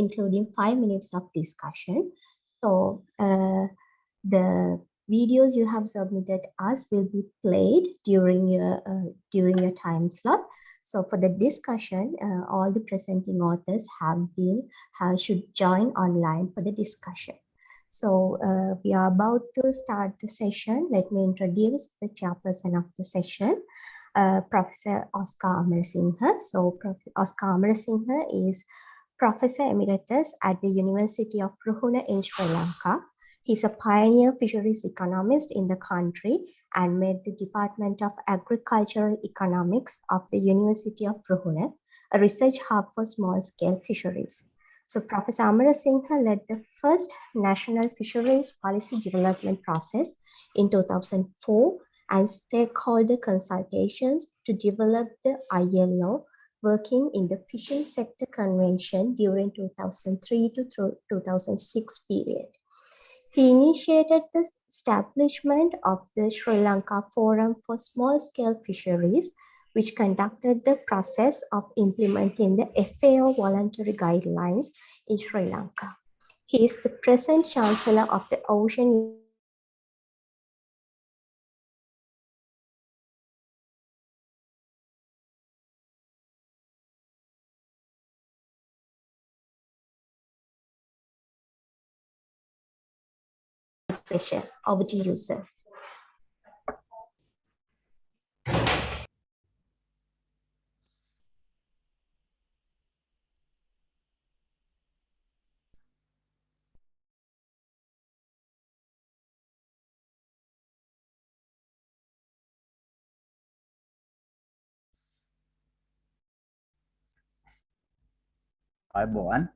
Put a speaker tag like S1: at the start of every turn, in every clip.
S1: including 5 minutes of discussion. So the videos you have submitted us will be played during your time slot. So for the discussion, all the presenting authors should join online for the discussion. So we are about to start the session. Let me introduce the chairperson of the session, Professor Oscar Amarasinghe. So Oscar Amarasinghe is Professor Emeritus at the University of Ruhuna in Sri Lanka. He's a pioneer fisheries economist in the country and made the Department of Agricultural Economics of the University of Ruhuna a research hub for small-scale fisheries. So Professor Amarasinghe led the first national fisheries policy development process in 2004 and stakeholder consultations to develop the ILO, working in the fishing sector convention during 2003 to 2006 period. He initiated the establishment of the Sri Lanka Forum for Small-Scale Fisheries, which conducted the process of implementing the FAO voluntary guidelines in Sri Lanka. He is the present Chancellor of the Ocean session. Over to you, sir.
S2: Hi, everyone.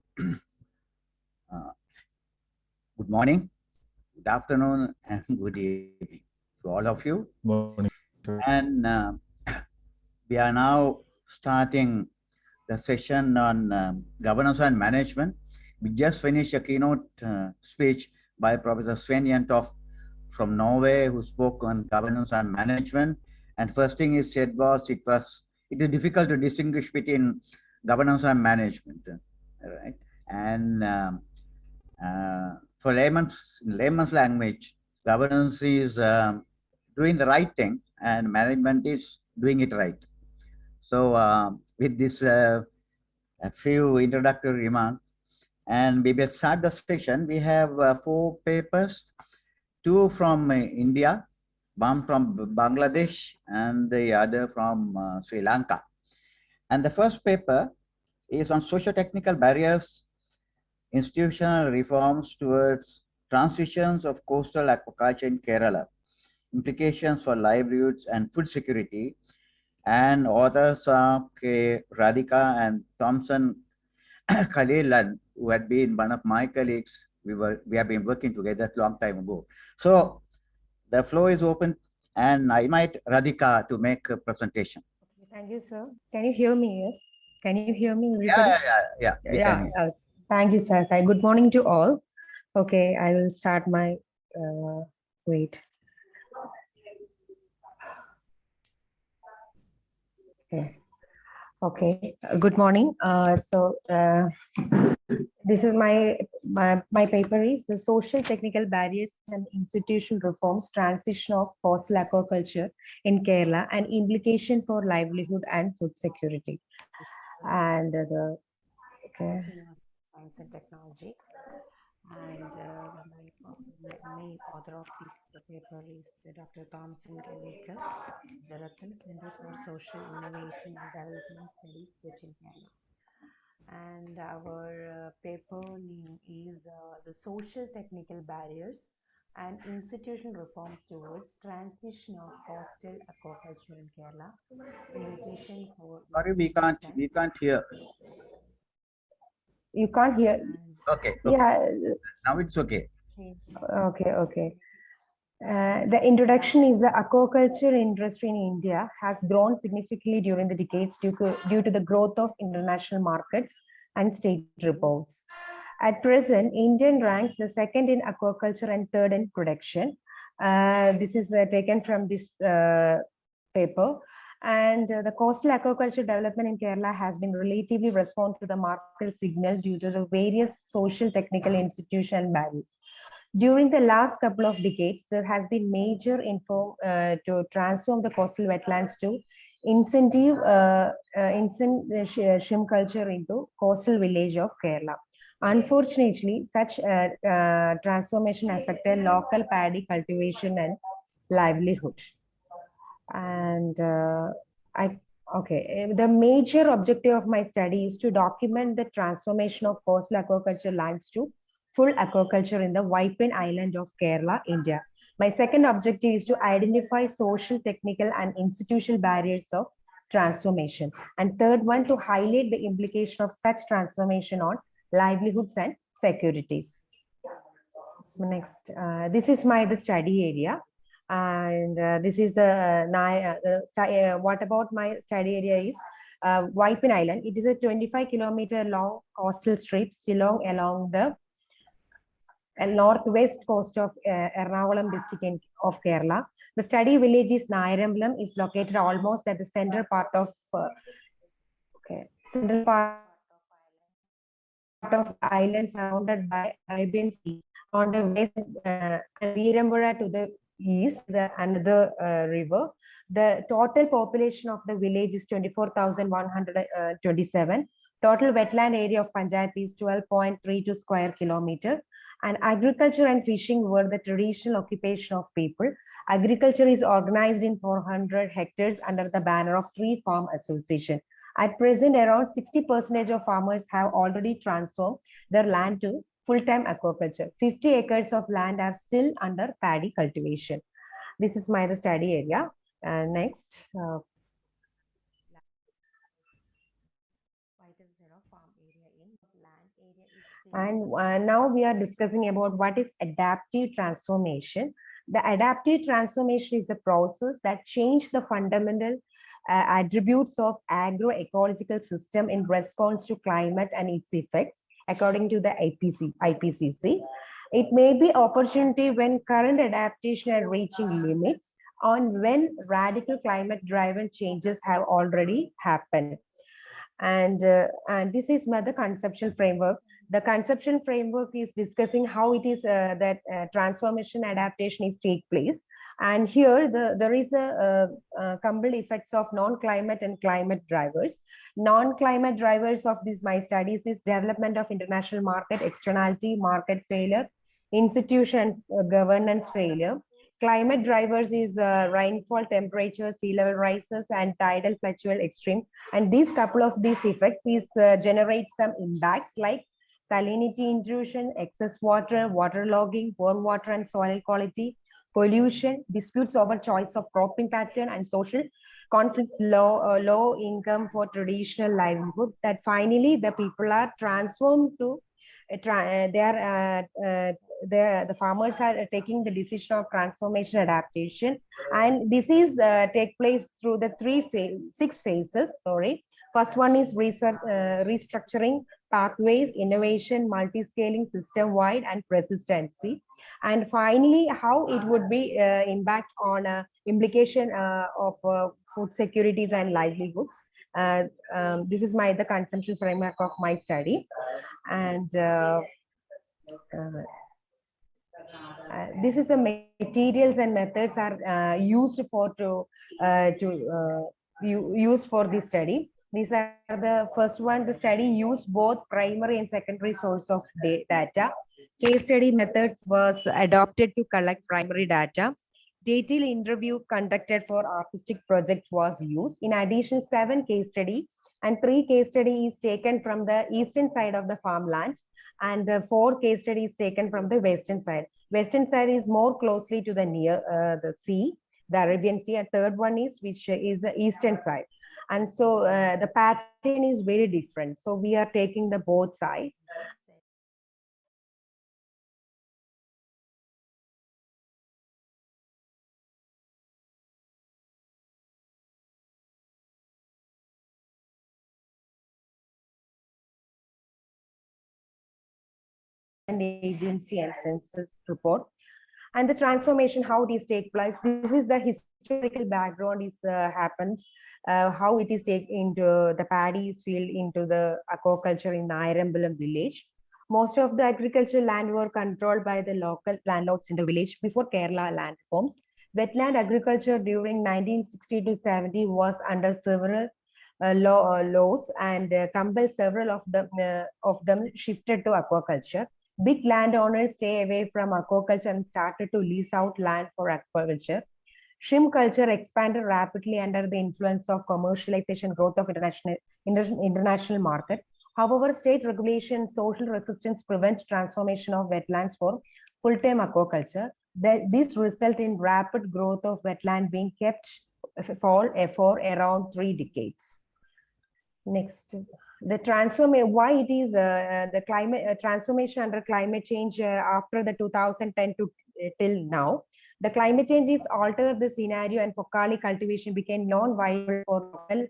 S2: Good morning, good afternoon, and good evening to all of you.
S3: Morning.
S2: And we are now starting the session on governance and management. We just finished a keynote speech by Professor Sven Jentoft from Norway, who spoke on governance and management. And first thing he said was it is difficult to distinguish between governance and management, right? And for layman's language, governance is doing the right thing, and management is doing it right. So with this a few introductory remarks, and we will start the session. We have 4 papers, 2 from India, 1 from Bangladesh, and the other from Sri Lanka. And the first paper is on socio-technical barriers, institutional reforms towards transitions of coastal aquaculture in Kerala, implications for livelihoods and food security. And authors are K. Radhika and Thompson Khalilan, who had been one of my colleagues. We have been working together a long time ago. So the floor is open, and I invite Radhika to make a presentation.
S4: Thank you, sir. Can you hear me? Yes. Can you hear me, everybody?
S2: Yeah.
S4: Thank you, sir. Good morning to all. Okay, I will start my wait. Okay. Good morning. This is my paper is the social technical barriers and institutional reforms transition of coastal aquaculture in Kerala and implication for livelihood and food security. And Science and Technology. And my main author of this paper is Dr. Thompson Khalilan, the Ratan Center for Social Innovation and Development Studies, in Kerala. And our paper name is the Social Technical Barriers and Institutional Reforms towards Transition of Coastal Aquaculture in Kerala. Implication for
S2: Sorry, we can't hear.
S4: You can't hear.
S2: Okay.
S4: Yeah.
S2: Now it's okay.
S4: Okay. The introduction is the aquaculture industry in India has grown significantly during the decades due to the growth of international markets and state reports. At present, Indian ranks the second in aquaculture and third in production. This is taken from this paper.
S3: And the coastal aquaculture development in Kerala has been relatively responsive to the market signal due to the various social, technical, institutional barriers. During the last couple of decades, there has been major info to transform the coastal wetlands to shrimp culture into coastal village of Kerala. Unfortunately, such transformation affected local paddy cultivation and livelihood. And I okay, the major objective of my study is to document the transformation of coastal aquaculture lands to full aquaculture in the Waipin Island of Kerala, India. My second objective is to identify social, technical, and institutional barriers of transformation. And third one, to highlight the implication of such transformation on livelihoods and securities. So next, this is the study area. And this is what about my study area is Waipin Island. It is a 25-kilometer long coastal strip along the northwest coast of Ernakulam district of Kerala. The study village is Nairamblam, is located almost at the central part of the island, surrounded by Arabian Sea on the west, and Veerambura to the east, another river. The total population of the village is 24,127. Total wetland area of Panchayat is 12.32 square kilometer. And agriculture and fishing were the traditional occupation of people. Agriculture is organized in 400 hectares under the banner of Tree Farm Association. At present, around 60% of farmers have already transformed their land to full-time aquaculture. 50 acres of land are still under paddy cultivation. This is my study area. Next. And now we are discussing about what is adaptive transformation. The adaptive transformation is a process that changes the fundamental attributes of agroecological system in response to climate and its effects, according to the IPCC. It may be opportunity when current adaptation are reaching limits, on when radical climate-driven changes have already happened. And this is the conceptual framework. The conceptual framework is discussing how it is that transformation adaptation is take place. And here there is a coupled effects of non-climate and climate drivers. Non-climate drivers of my studies is development of international market, externality, market failure, institution governance failure. Climate drivers is rainfall, temperature, sea level rises, and tidal fluctual extreme. And these couple of these effects is generate some impacts like salinity intrusion, excess water, waterlogging, poor water and soil quality, pollution, disputes over choice of cropping pattern, and social conflicts, low income for traditional livelihood. That finally the people are transformed to the farmers are taking the decision of transformation adaptation, and this is take place through the six phases. Sorry, first one is restructuring, pathways, innovation, multi-scaling, system-wide, and persistency. And finally, how it would be impact on implication of food securities and livelihoods. This is the consumption framework of my study. And this is the materials and methods are used for use for this study. These are the first one. The study used both primary and secondary source of data. Case study methods was adopted to collect primary data. Detailed interview conducted for artistic project was used. In addition, 7 case study and 3 case studies taken from the eastern side of the farmland, and the 4 case studies taken from the western side. Western side is more closely to the near the sea, the Arabian Sea. And third one is which is the eastern side. And so the pattern is very different. So we are taking the both sides. Agency and census report. And the transformation, how these take place. This is the historical background is happened how it is taken into the paddy field into the aquaculture in the Irambalam village. Most of the agricultural land were controlled by the local landlords in the village before Kerala land reforms. Wetland agriculture during 1960 to 70 was under several laws and compelled several of them shifted to aquaculture. Big landowners stay away from aquaculture and started to lease out land for aquaculture. Shrimp culture expanded rapidly under the influence of commercialization growth of international market. However, state regulation, social resistance prevent transformation of wetlands for full-time aquaculture. This result in rapid growth of wetland being kept for around 3 decades. Next, the transformation, why it is the climate transformation under climate change after the 2010 to till now. The climate change is altered the scenario and Pokali cultivation became non-viable for local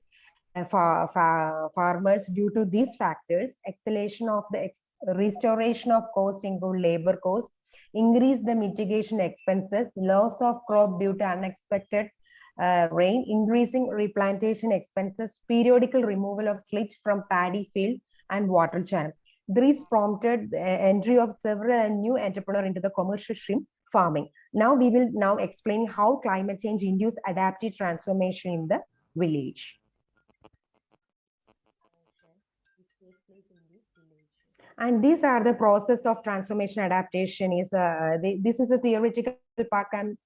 S3: farmers due to these factors. Acceleration of the restoration of cost include labor costs, increase the mitigation expenses, loss of crop due to unexpected rain, increasing replantation expenses, periodical removal of sludge from paddy field and water channel. This prompted the entry of several new entrepreneurs into the commercial shrimp farming. Now we will now explain how climate change induced adaptive transformation in the village. And these are the process of transformation adaptation. Is this is a theoretical part, and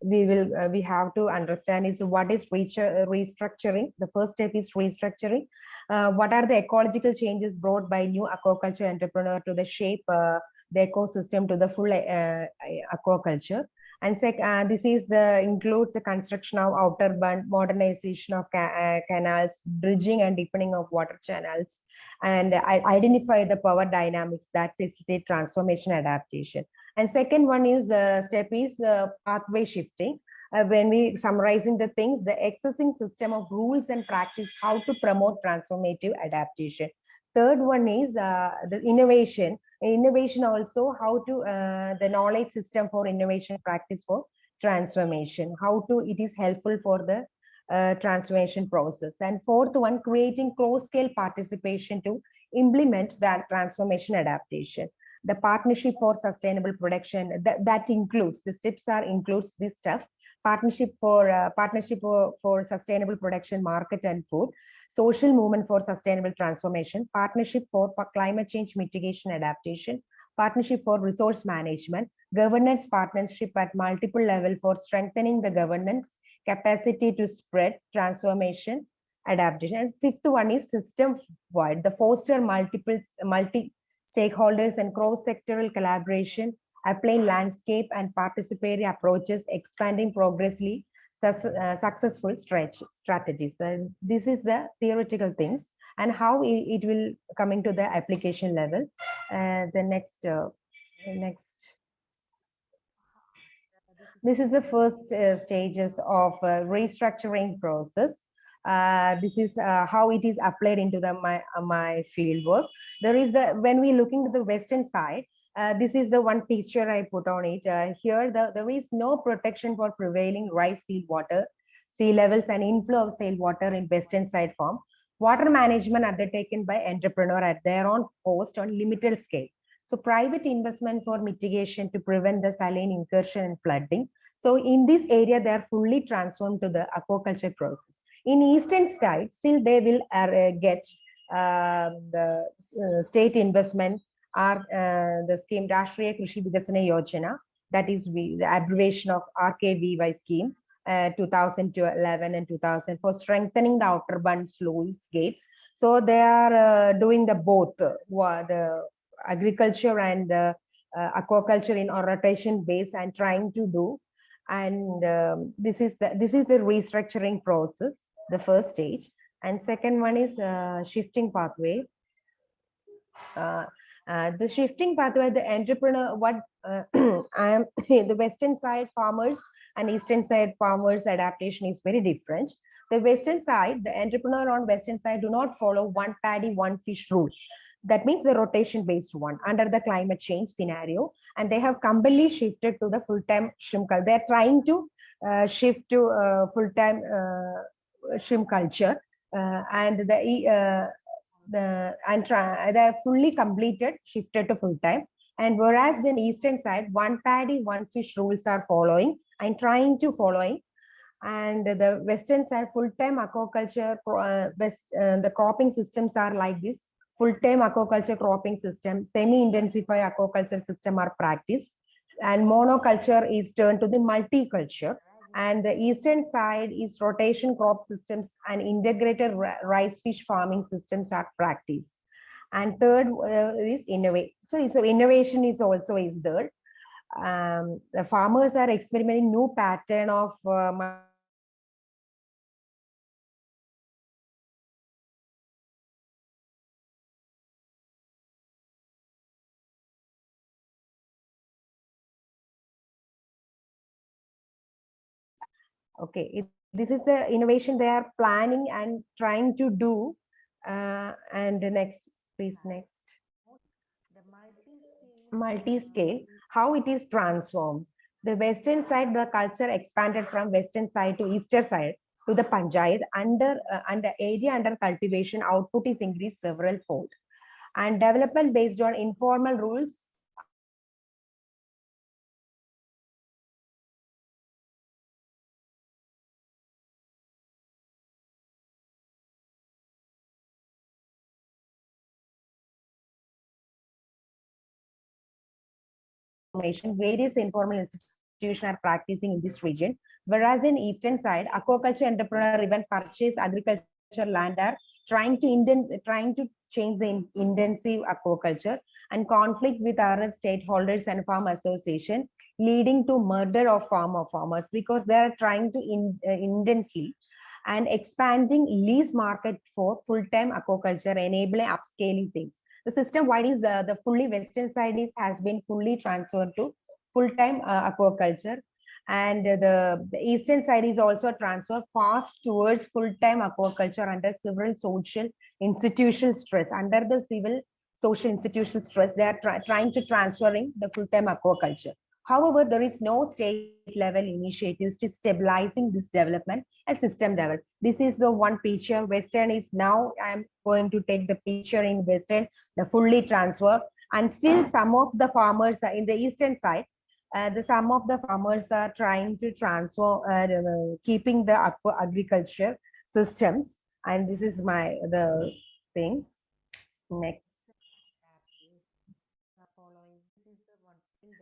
S3: we have to understand is what is restructuring. The first step is restructuring. What are the ecological changes brought by new aquaculture entrepreneur to the shape the ecosystem to the full aquaculture? And this is includes the construction of outer bund, modernization of canals, bridging and deepening of water channels, and identify the power dynamics that facilitate transformation adaptation. And second one is step is pathway shifting. When we summarizing the things, the existing system of rules and practice, how to promote transformative adaptation. Third one is the innovation. Innovation also, how to the knowledge system for innovation practice for transformation, how to it is helpful for the transformation process. And fourth one, creating close-scale participation to implement that transformation adaptation. The partnership for sustainable production, that includes, the steps are includes this stuff. Partnership for sustainable production, market and food, social movement for sustainable transformation, partnership for climate change mitigation adaptation, partnership for resource management, governance partnership at multiple level for strengthening the governance capacity to spread transformation adaptation. And fifth one is system wide, the foster multi stakeholders and cross-sectoral collaboration, applying landscape and participatory approaches, expanding progressively successful strategies. And this is the theoretical things and how it will come into the application level. The next. This is the first stages of restructuring process. This is how it is applied into my field work. There is when we looking at the western side, this is the one picture I put on it. Here, there is no protection for prevailing rise sea levels and inflow of sea water in western side farm. Water management undertaken by entrepreneur at their own cost on limited scale. So private investment for mitigation to prevent the saline incursion and flooding. So in this area, they are fully transformed to the aquaculture process. In eastern side, still they will get the state investment are the scheme Rashtriya Krishi Vikasana Yojana, that is the abbreviation of RKVY scheme, 2011 and 2000 for strengthening the outer bund sluice gates. So they are doing the both the agriculture and aquaculture in a rotation base and trying to do. And this is the restructuring process, the first stage. And second one is shifting pathway. The shifting pathway, the entrepreneur, what I am the western side farmers and eastern side farmers adaptation is very different. The western side, the entrepreneur on western side do not follow one paddy, one fish rule. That means the rotation based one under the climate change scenario, and they have completely shifted to the full-time shrimp culture. They're trying to shift to full-time shrimp culture, and they're fully completed, shifted to full time. And whereas the eastern side, one paddy, one fish rules are following and trying to following. And the western side, full-time aquaculture, the cropping systems are like this: full-time aquaculture cropping system, semi-intensified aquaculture system are practiced, and monoculture is turned to the multiculture. And the eastern side is rotation crop systems and integrated rice fish farming systems are practiced. And third is innovate. So innovation is also is there. The farmers are experimenting new pattern of okay, this is the innovation they are planning and trying to do. And the next, please, next.
S4: The
S3: Multi-scale, how it is transformed. The western side, the culture expanded from western side to eastern side to the panchayat. Under area under cultivation, output is increased several fold. And development based on informal rules. Various informal institutions are practicing in this region, whereas in eastern side, aquaculture entrepreneur even purchase agriculture land are trying to change the intensive aquaculture, and conflict with other stakeholders and farm association, leading to murder of farmers because they are trying to intensely and expanding lease market for full-time aquaculture, enabling upscaling things. The system wide is the fully western side is has been fully transferred to full-time aquaculture, and the eastern side is also transferred fast towards full-time aquaculture under several social institutional stress. Under the civil social institutional stress, they are trying to transferring the full-time aquaculture. However, there is no state level initiatives to stabilizing this development at system level. This is the one picture. Western is now, I'm going to take the picture in Western, the fully transfer. And still some of the farmers are in the eastern side, some of the farmers are trying to transfer, keeping the agriculture systems. And this is the things. Next.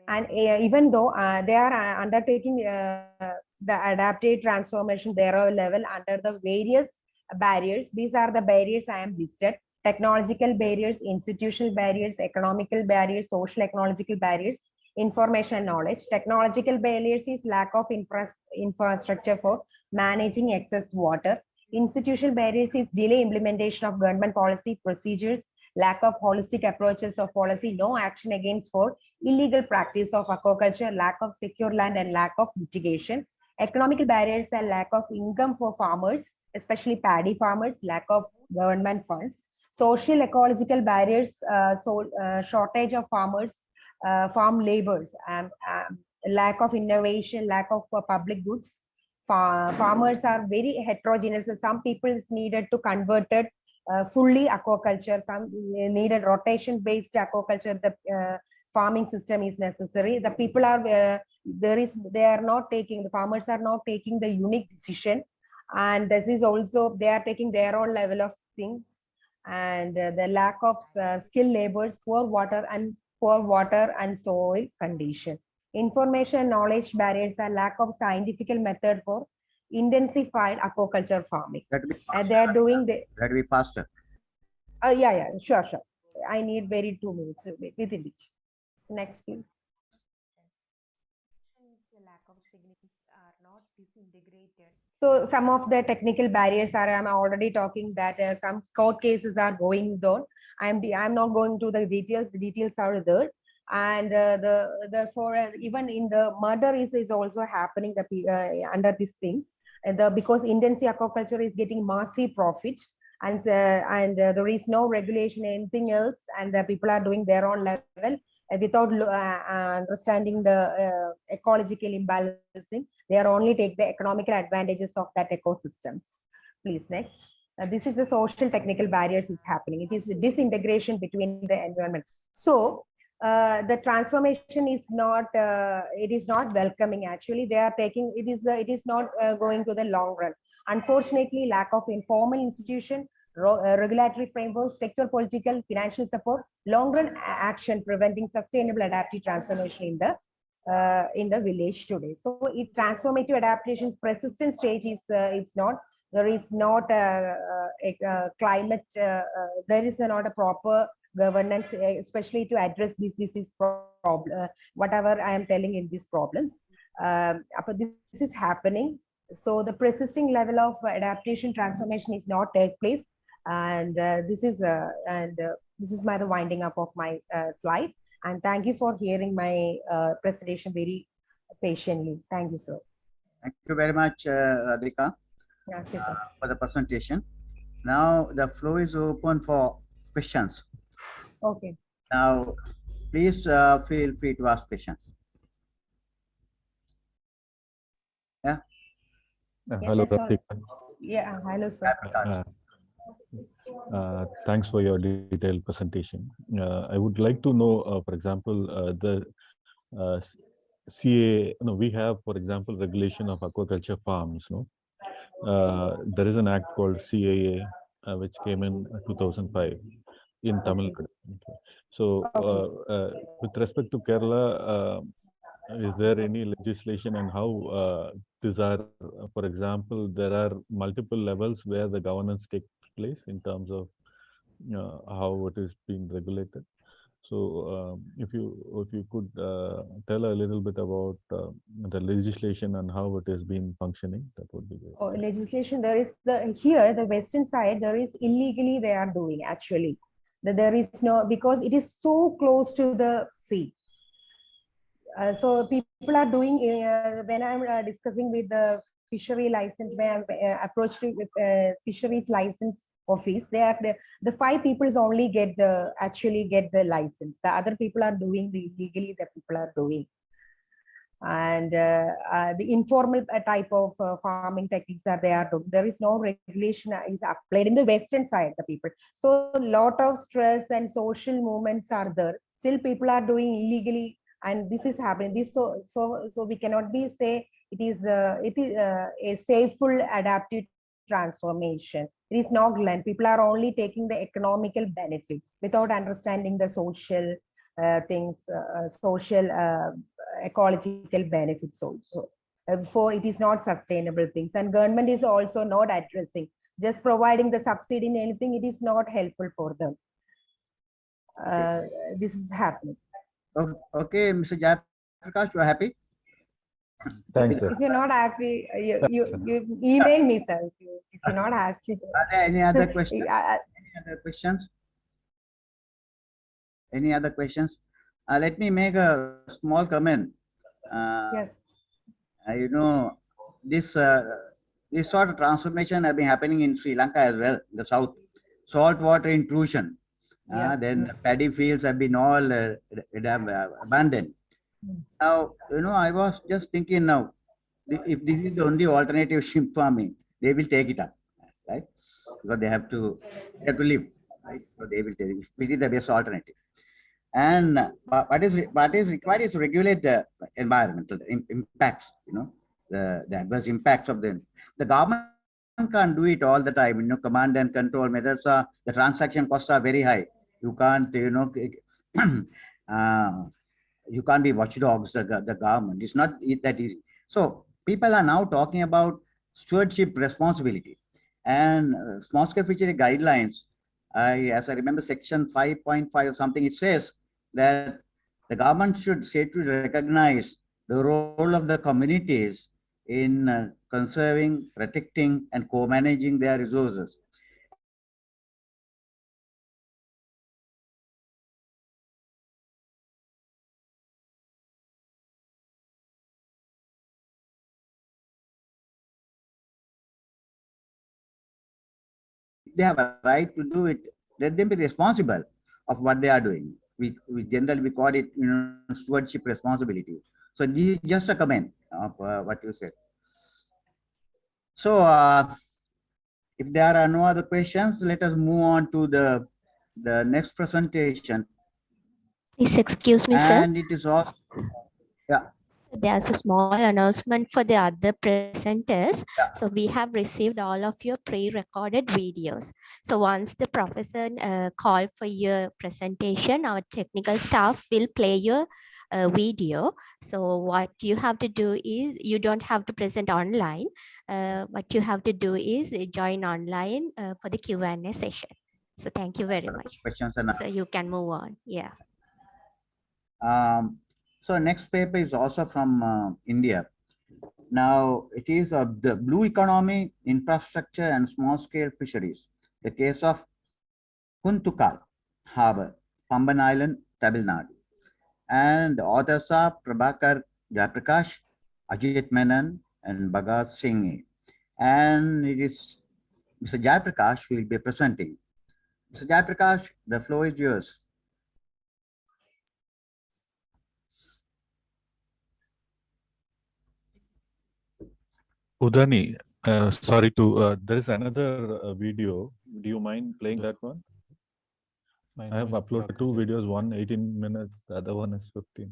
S3: And even though they are undertaking the adaptive transformation their level under the various barriers, these are the barriers I am listed: technological barriers, institutional barriers, economical barriers, social ecological barriers, information knowledge. Technological barriers is lack of infrastructure for managing excess water. Institutional barriers is delay implementation of government policy procedures, lack of holistic approaches of policy, no action against for illegal practice of aquaculture, lack of secure land, and lack of mitigation. Economical barriers are lack of income for farmers, especially paddy farmers, lack of government funds. Social ecological barriers, shortage of farmers, farm laborers, lack of innovation, lack of public goods. Farmers are very heterogeneous. Some people is needed to convert it fully aquaculture. Some needed rotation based aquaculture. The farming system is necessary. The people are they are not taking, the farmers are not taking the unique decision, and this is also they are taking their own level of things. And the lack of skilled laborers, poor water and soil condition. Information knowledge barriers are lack of scientific method for intensified aquaculture farming. And they are doing the
S2: That be faster.
S3: yeah, sure. I need very 2 minutes within it. Next, please.
S4: The lack of signals are not disintegrated.
S3: So some of the technical barriers are, I'm already talking that some court cases are going down. I'm not going to the details. The details are there, and therefore even in the murder is also happening under these things, and because intensive aquaculture is getting massive profit, and there is no regulation anything else, and the people are doing their own level without understanding the ecological imbalancing. They are only take the economical advantages of that ecosystems. Please, next. This is the social technical barriers is happening. It is disintegration between the environment. So the transformation is not, it is not welcoming. Actually, they are taking, it is not going to the long run. Unfortunately, lack of informal institution, regulatory frameworks, sector political, financial support, long run action preventing sustainable adaptive transformation in the village today. So it transformative adaptation's persistent stage is it's not, there is not a climate, there is not a proper governance, especially to address this is problem, whatever I am telling in these problems. But this is happening. So the persisting level of adaptation transformation is not take place. And this is my the winding up of my slide. And thank you for hearing my presentation very patiently. Thank you, sir.
S2: Thank you very much, Radhika,
S3: Thank you, sir.
S2: for the presentation. Now the floor is open for questions.
S3: Okay.
S2: Now, please feel free to ask questions. Yeah.
S5: Hello,
S3: Yes, sir.
S5: Radhika.
S3: Yeah, hello, sir.
S5: Thanks for your detailed presentation. I would like to know, for example, the CA, we have, for example, regulation of aquaculture farms. There is an act called CAA, which came in 2005 in Tamil Nadu. Okay. So, with respect to Kerala, is there any legislation and how these are, for example, there are multiple levels where the governance takes place in terms of how it is being regulated. So if you could tell a little bit about the legislation and how it has been functioning, that would be great.
S3: Oh, legislation, there is here, the western side, there is illegally they are doing actually. There is no, because it is so close to the sea. So people are doing, when I'm discussing with the fishery license, when I'm approached with fisheries license office, they are the 5 people only actually get the license. The other people are doing the illegally, the people are doing. And the informal type of farming techniques are there. There is no regulation is applied in the western side, the people. So a lot of stress and social movements are there. Still people are doing illegally, and this is happening. This so we cannot be say it is a safe full adaptive transformation. It is not land. People are only taking the economical benefits without understanding the social things, social ecological benefits also. For it is not sustainable things, and government is also not addressing, just providing the subsidy in anything. It is not helpful for them. This is happening.
S2: Okay, Mr. Jayaprakash, you are happy?
S5: Thanks, sir.
S3: If you're not happy, you email me, sir. If you're not happy.
S2: Are there any other questions? Any other questions? Any other questions? Let me make a small comment.
S3: Yes.
S2: You know, this sort of transformation has been happening in Sri Lanka as well, the south. Saltwater intrusion.
S3: Yeah.
S2: Then the paddy fields have been all abandoned. Now, I was just thinking now, if this is the only alternative shrimp farming, they will take it up, right? Because they have to live, right? So they will take it. It is the best alternative. And what is required is to regulate the environmental impacts, the adverse impacts of the government can't do it all the time. Command and control methods are, the transaction costs are very high. You can't, you can't be watchdogs, the government. It's not that easy. So people are now talking about stewardship responsibility and small scale fishery guidelines. As I remember, section 5.5 or something, it says that the government should say to recognize the role of the communities in conserving, protecting, and co-managing their resources. And the government should also they have a right to do it. Let them be responsible of what they are doing. We generally call it stewardship responsibility. So this is just a comment of what you said. So If there are no other questions, let us move on to the next presentation.
S1: Please excuse me, sir.
S2: And it is also, yeah.
S1: There's a small announcement for the other presenters.
S2: Yeah.
S1: So we have received all of your pre-recorded videos. So once the professor call for your presentation, our technical staff will play your video. So what you have to do is, you don't have to present online. What you have to do is join online for the Q&A session. So thank you very much.
S2: Questions and
S1: So you can move on. Yeah.
S2: So next paper is also from India. Now it is the blue economy, infrastructure and small scale fisheries. The case of Kuntukal Harbour, Pamban Island, Tamil Nadu. And the authors are Prabhakar Jayaprakash, Ajit Menon and Bhagat Singh. And it is Mr. Jayaprakash who will be presenting. Mr. Jayaprakash, the floor is yours.
S5: Udani, sorry to, there is another video. Do you mind playing that one? I have uploaded two videos, one 18 minutes, the other one is 15.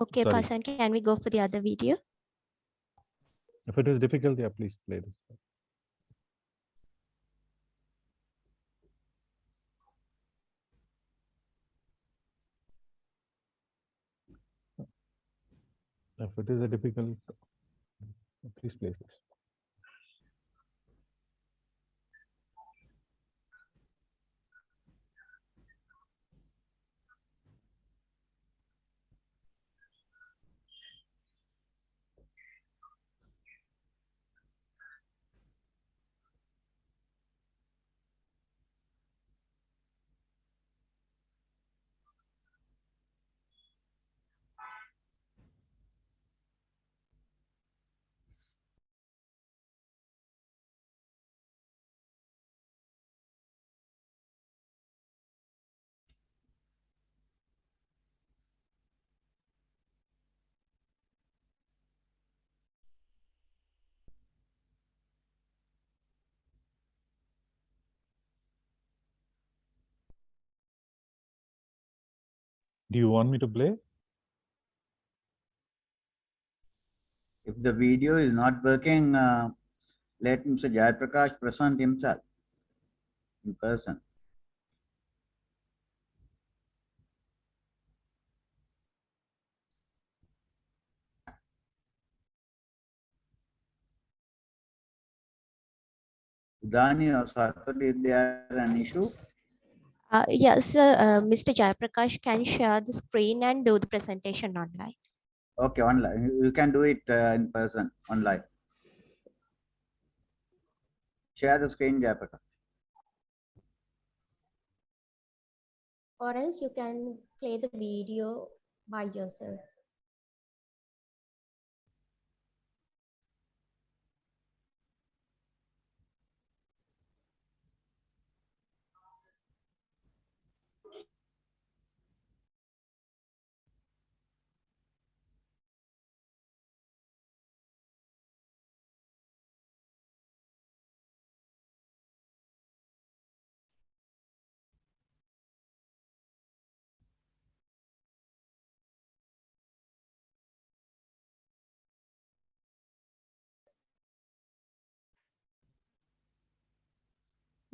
S1: Okay,
S5: Sorry.
S1: Pasan, can we go for the other video?
S5: If it is difficult, yeah, please play this. If it is a difficult, please play this. Do you want me to play?
S2: If the video is not working, let Mr. Jayaprakash present himself in person. Udani or Saturday, is there an issue?
S1: Yes, Mr. Jayaprakash can share the screen and do the presentation online.
S2: Okay, online. You can do it in person, online. Share the screen, Jayaprakash.
S1: Or else you can play the video by yourself.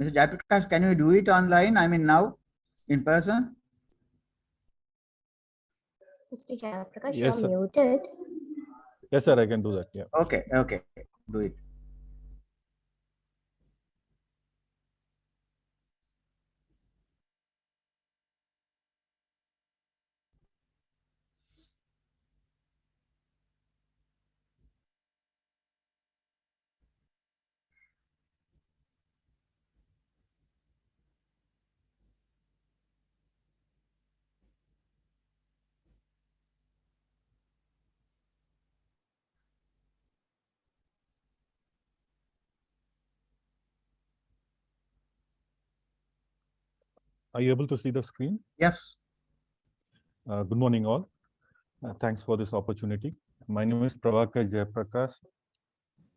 S2: Mr. Jayaprakash, can you do it online? I mean now, in person?
S1: Mr. Jayaprakash,
S5: Yes,
S1: you're
S5: sir.
S1: muted.
S5: Yes, sir, I can do that. Yeah.
S2: Okay, okay, do it.
S5: Are you able to see the screen?
S2: Yes.
S5: Good morning, all. Thanks for this opportunity. My name is Prabhakar Jayaprakash.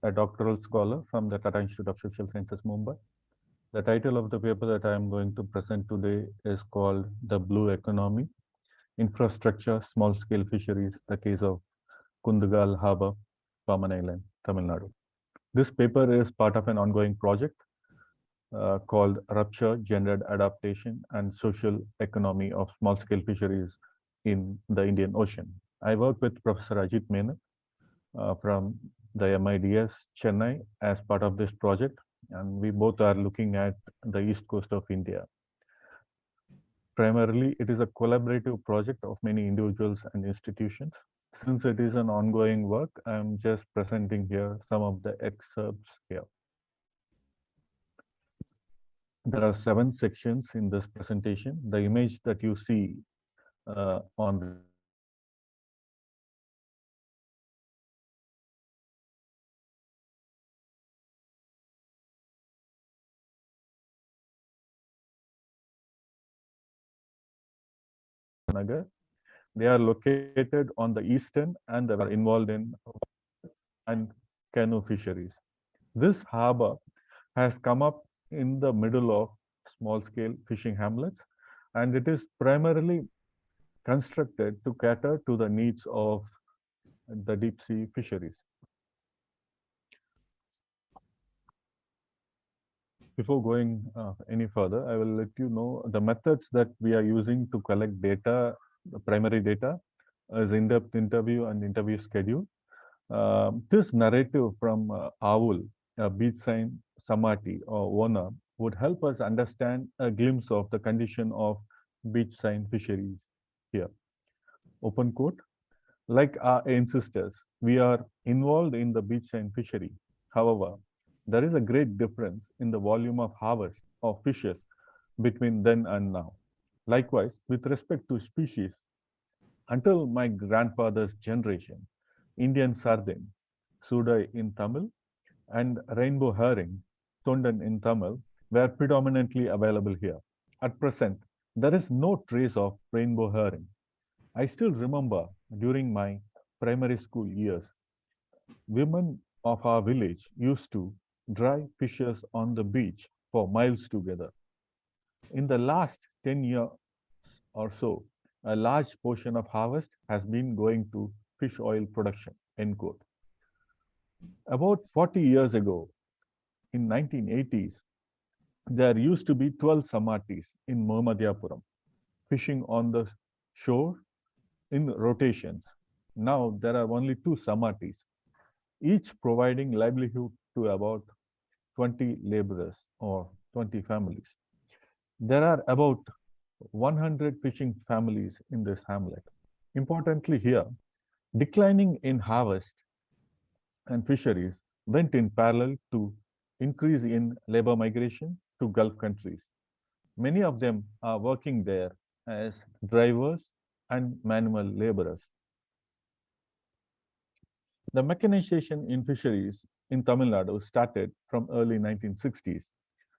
S5: a doctoral scholar from the Tata Institute of Social Sciences, Mumbai. The title of the paper that I am going to present today is called The Blue Economy, Infrastructure, Small-Scale Fisheries, the case of Kundagal Harbour, Paman Island, Tamil Nadu. This paper is part of an ongoing project called Rupture, Gendered Adaptation and Social Economy of Small-Scale Fisheries in the Indian Ocean. I work with Professor Ajit Menon from the MIDS Chennai as part of this project, and we both are looking at the east coast of India. Primarily, it is a collaborative project of many individuals and institutions. Since it is an ongoing work, I'm just presenting here some of the excerpts here. There are 7 sections in this presentation. The image that you see on the Nagar, they are located on the eastern and they are involved in and canoe fisheries. This harbor has come up in the middle of small-scale fishing hamlets, and it is primarily constructed to cater to the needs of the deep sea fisheries. Before going any further, I will let you know the methods that we are using to collect data, primary data, is in-depth interview and interview schedule. This narrative from Owl, beach sign Samati or owner, would help us understand a glimpse of the condition of beach sign fisheries here. Open quote, like our ancestors, we are involved in the beach sign fishery. However, there is a great difference in the volume of harvest of fishes between then and now. Likewise, with respect to species, until my grandfather's generation, Indian sardine, sudai in Tamil, and rainbow herring, tondan in Tamil, were predominantly available here. At present, there is no trace of rainbow herring. I still remember during my primary school years, women of our village used to dry fishes on the beach for miles together. In the last 10 years or so, a large portion of harvest has been going to fish oil production, end quote. About 40 years ago, in 1980s, there used to be 12 samatis in Muhammadiyapuram, fishing on the shore in rotations. Now there are only 2 samatis, each providing livelihood to about 20 laborers or 20 families. There are about 100 fishing families in this hamlet. Importantly here, declining in harvest and fisheries went in parallel to increase in labor migration to Gulf countries. Many of them are working there as drivers and manual laborers. The mechanization in fisheries in Tamil Nadu started from early 1960s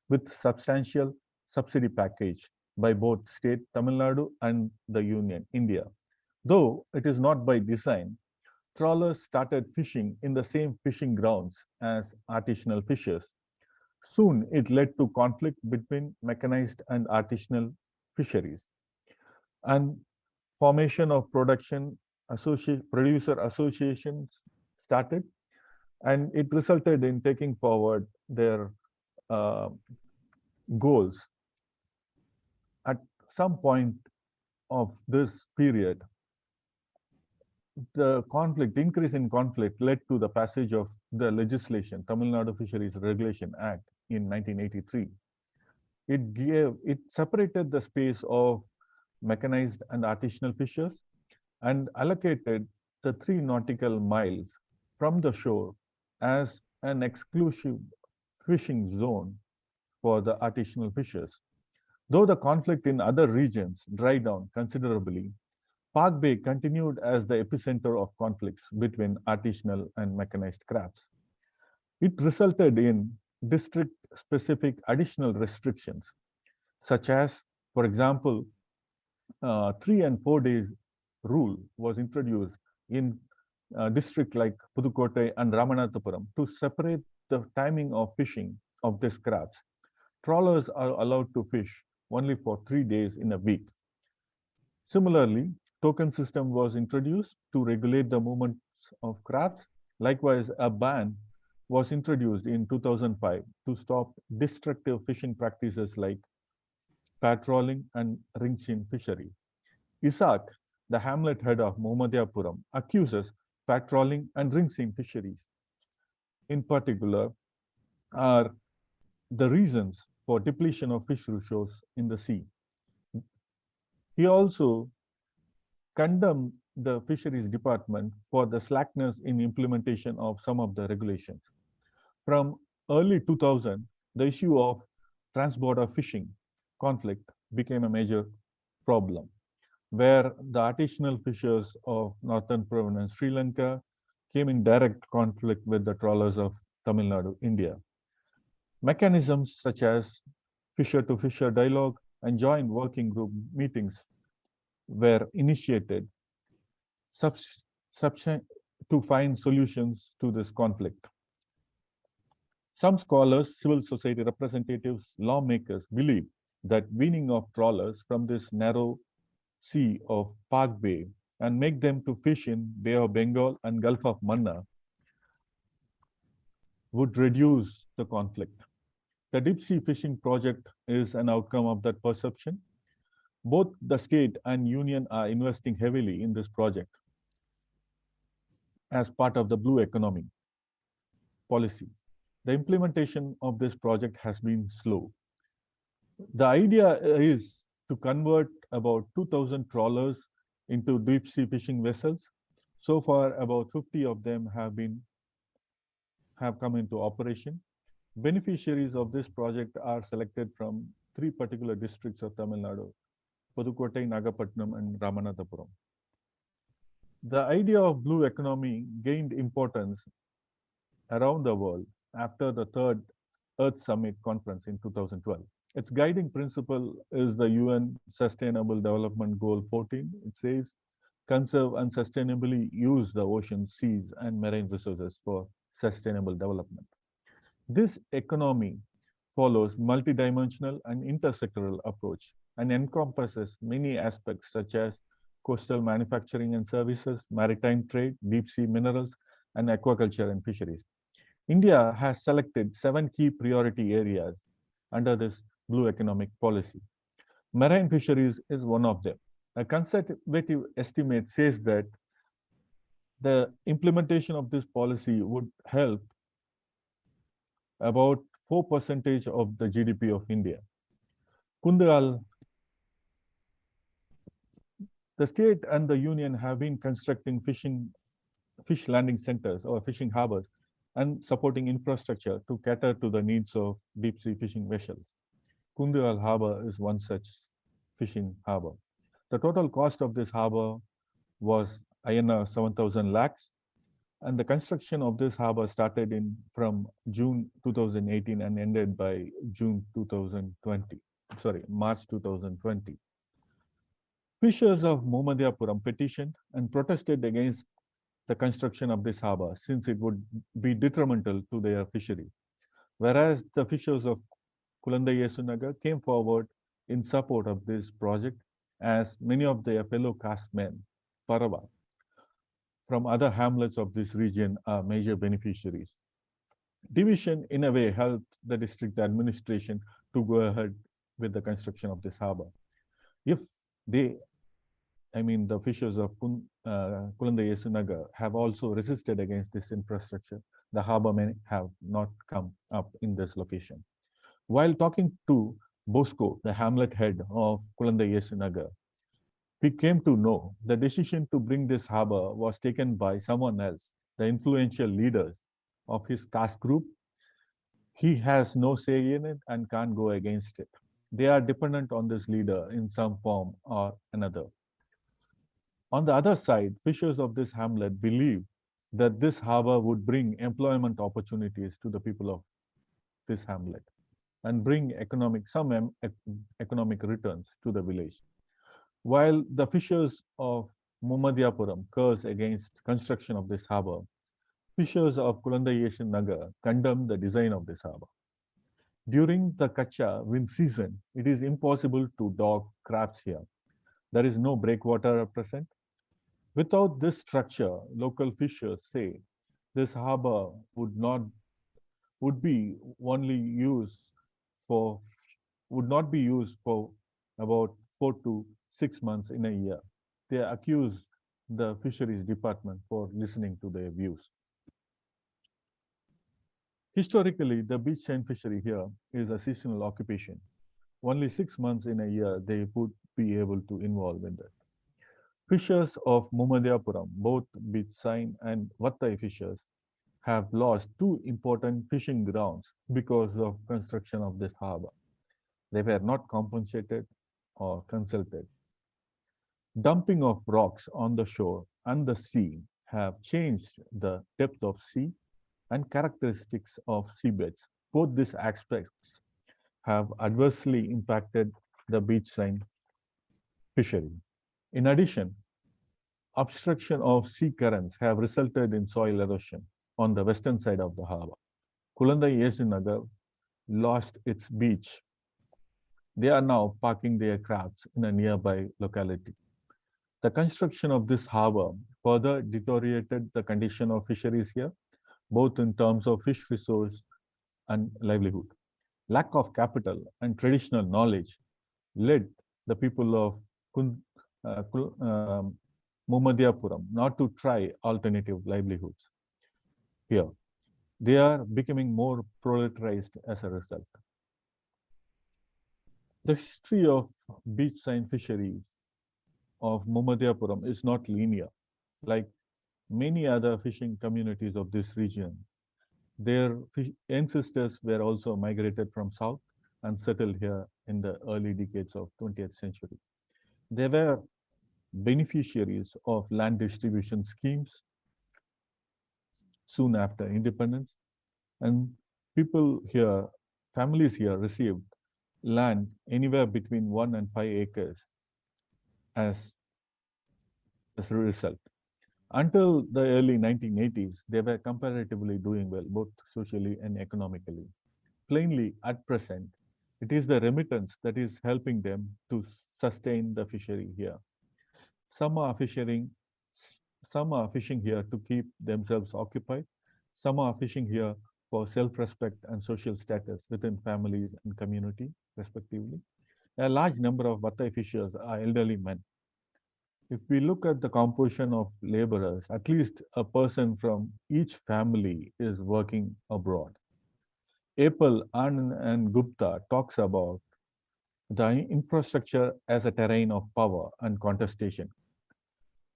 S5: with substantial subsidy package by both state Tamil Nadu and the Union, India. Though it is not by design, trawlers started fishing in the same fishing grounds as artisanal fishers. Soon it led to conflict between mechanized and artisanal fisheries and formation of producer associations started, and it resulted in taking forward their goals. At some point of this period, the increase in conflict led to the passage of the legislation, Tamil Nadu Fisheries Regulation Act in 1983. It separated the space of mechanized and artisanal fishers and allocated the 3 nautical miles from the shore as an exclusive fishing zone for the artisanal fishers. Though the conflict in other regions dried down considerably, Park Bay continued as the epicenter of conflicts between artisanal and mechanized crafts. It resulted in district-specific additional restrictions, such as, for example, 3 and 4 days rule was introduced in district like Pudukkottai and Ramanathapuram to separate the timing of fishing of these crabs. Trawlers are allowed to fish only for 3 days in a week. Similarly, token system was introduced to regulate the movements of crabs. Likewise, a ban was introduced in 2005 to stop destructive fishing practices like patrolling and ring-chin fishery. Isaac, the hamlet head of Mohammadiyapuram, accuses patrolling and ring-chin fisheries. In particular, are the reasons for depletion of fish resources in the sea. He also condemned the fisheries department for the slackness in implementation of some of the regulations. From early 2000, the issue of transborder fishing conflict became a major problem, where the artisanal fishers of northern province Sri Lanka came in direct conflict with the trawlers of Tamil Nadu, India. Mechanisms such as fisher-to-fisher dialogue and joint working group meetings were initiated to find solutions to this conflict. Some scholars, civil society representatives, lawmakers believe that weaning of trawlers from this narrow sea of Park Bay and make them to fish in Bay of Bengal and Gulf of Mannar would reduce the conflict. The deep sea fishing project is an outcome of that perception. Both the state and union are investing heavily in this project as part of the blue economy policy. The implementation of this project has been slow. The idea is to convert about 2,000 trawlers into deep sea fishing vessels. So far, about 50 of them have come into operation. Beneficiaries of this project are selected from 3 particular districts of Tamil Nadu: Pudukkottai, Nagapattinam, and Ramanathapuram. The idea of blue economy gained importance around the world after the third Earth Summit conference in 2012. Its guiding principle is the UN Sustainable Development Goal 14. It says, conserve and sustainably use the oceans, seas, and marine resources for sustainable development. This economy follows multidimensional and intersectoral approach and encompasses many aspects such as coastal manufacturing and services, maritime trade, deep sea minerals, and aquaculture and fisheries. India has selected 7 key priority areas under this blue economic policy. Marine fisheries is one of them. A conservative estimate says that the implementation of this policy would help about 4% of the GDP of India. Kundigal, the state and the union have been constructing fish landing centers or fishing harbors and supporting infrastructure to cater to the needs of deep sea fishing vessels. Kundigal Harbor is one such fishing harbor. The total cost of this harbor was INR 7,000 lakhs, and the construction of this harbor started from June 2018 and ended by March 2020. Fishers of Mohammadiyapuram petitioned and protested against the construction of this harbor since it would be detrimental to their fishery. Whereas the fishers of Kulandai came forward in support of this project, as many of their fellow castemen, Parava, from other hamlets of this region are major beneficiaries. Division, in a way, helped the district administration to go ahead with the construction of this harbor. If the fishers of Kulandai have also resisted against this infrastructure, the harbor may have not come up in this location. While talking to Bosco, the hamlet head of Kulandai, we came to know the decision to bring this harbor was taken by someone else, the influential leaders of his caste group. He has no say in it and can't go against it. They are dependent on this leader in some form or another. On the other side, fishers of this hamlet believe that this harbor would bring employment opportunities to the people of this hamlet and bring economic returns to the village. While the fishers of Muhammadiyapuram curse against construction of this harbor, fishers of Kulandayeshan Nagar condemned the design of this harbor. During the Kacha wind season, it is impossible to dock crafts here. There is no breakwater present. Without this structure, local fishers say this harbor would be only used for would not be used for about 4 to 6 months in a year. They accuse the fisheries department for listening to their views. Historically, the beach chain fishery here is a seasonal occupation. Only 6 months in a year they would be able to involve in that. Fishers of Muhammadiyapuram, both beach sign and Vattai fishers, have lost two important fishing grounds because of construction of this harbor. They were not compensated or consulted. Dumping of rocks on the shore and the sea have changed the depth of sea and characteristics of seabeds. Both these aspects have adversely impacted the beachside fishery. In addition, obstruction of sea currents have resulted in soil erosion on the western side of the harbor. Kulandai Nagar lost its beach. They are now parking their crafts in a nearby locality. The construction of this harbor further deteriorated the condition of fisheries here, both in terms of fish resource and livelihood. Lack of capital and traditional knowledge led the people of Muhammadiyapuram not to try alternative livelihoods here. They are becoming more proletarized as a result. The history of beachside fisheries of Muhammadiyapuram is not linear. Like many other fishing communities of this region, their ancestors were also migrated from south and settled here in the early decades of 20th century. They were beneficiaries of land distribution schemes soon after independence, and people here, families here received land anywhere between 1 and 5 acres as a result. Until the early 1980s, they were comparatively doing well, both socially and economically. Plainly, at present, it is the remittance that is helping them to sustain the fishery here. Some are fishing, some are fishing here to keep themselves occupied. Some are fishing here for self-respect and social status within families and community, respectively. A large number of Vattai fishers are elderly men. If we look at the composition of laborers, at least a person from each family is working abroad. Apel, Anand, and Gupta talks about the infrastructure as a terrain of power and contestation.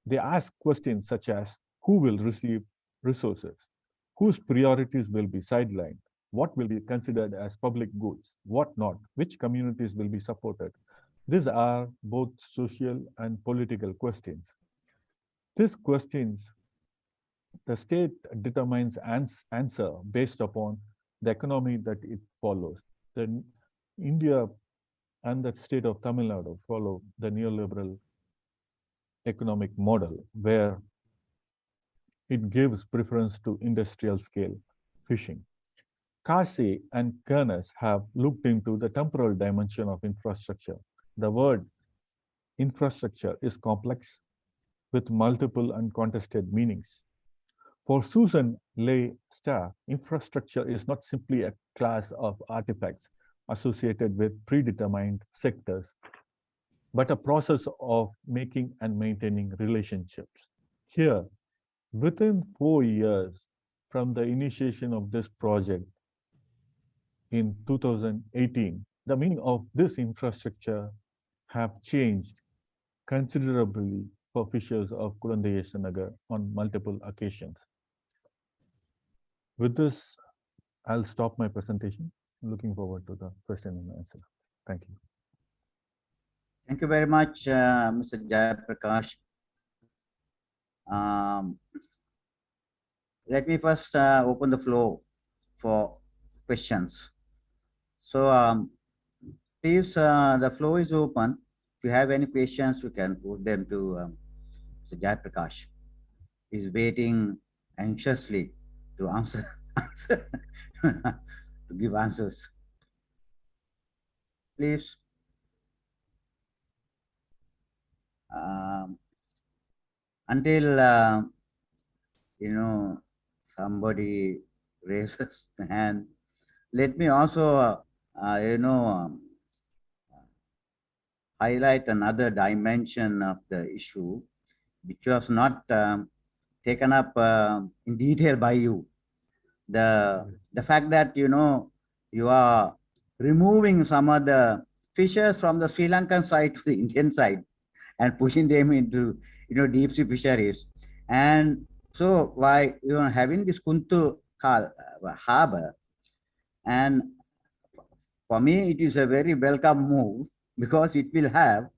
S5: They ask questions such as who will receive resources, whose priorities will be sidelined, what will be considered as public goods, what not, which communities will be supported. These are both social and political questions. These questions, the state determines answer based upon the economy that it follows. The India and the state of Tamil Nadu follow the neoliberal economic model where it gives preference to industrial scale fishing. Kasi and Kernes have looked into the temporal dimension of infrastructure. The word infrastructure is complex with multiple and contested meanings. For Susan Leigh Starr, infrastructure is not simply a class of artifacts associated with predetermined sectors, but a process of making and maintaining relationships. Here, within 4 years from the initiation of this project in 2018, the meaning of this infrastructure have changed considerably for fishers of Kulandayesanagar on multiple occasions. With this, I'll stop my presentation. Looking forward to the question and answer. Thank you.
S2: Thank you very much, Mr. Jayaprakash. Let me first open the floor for questions. So please, the floor is open. If you have any questions, you can put them to Mr. Jayaprakash is waiting anxiously to answer, to give answers. Please. Until somebody raises the hand, let me also highlight another dimension of the issue, which was not taken up in detail by you. The fact that you are removing some of the fishes from the Sri Lankan side to the Indian side and pushing them into deep sea fisheries. And so by having this Kuntu harbor, and for me it is a very welcome move, because it will have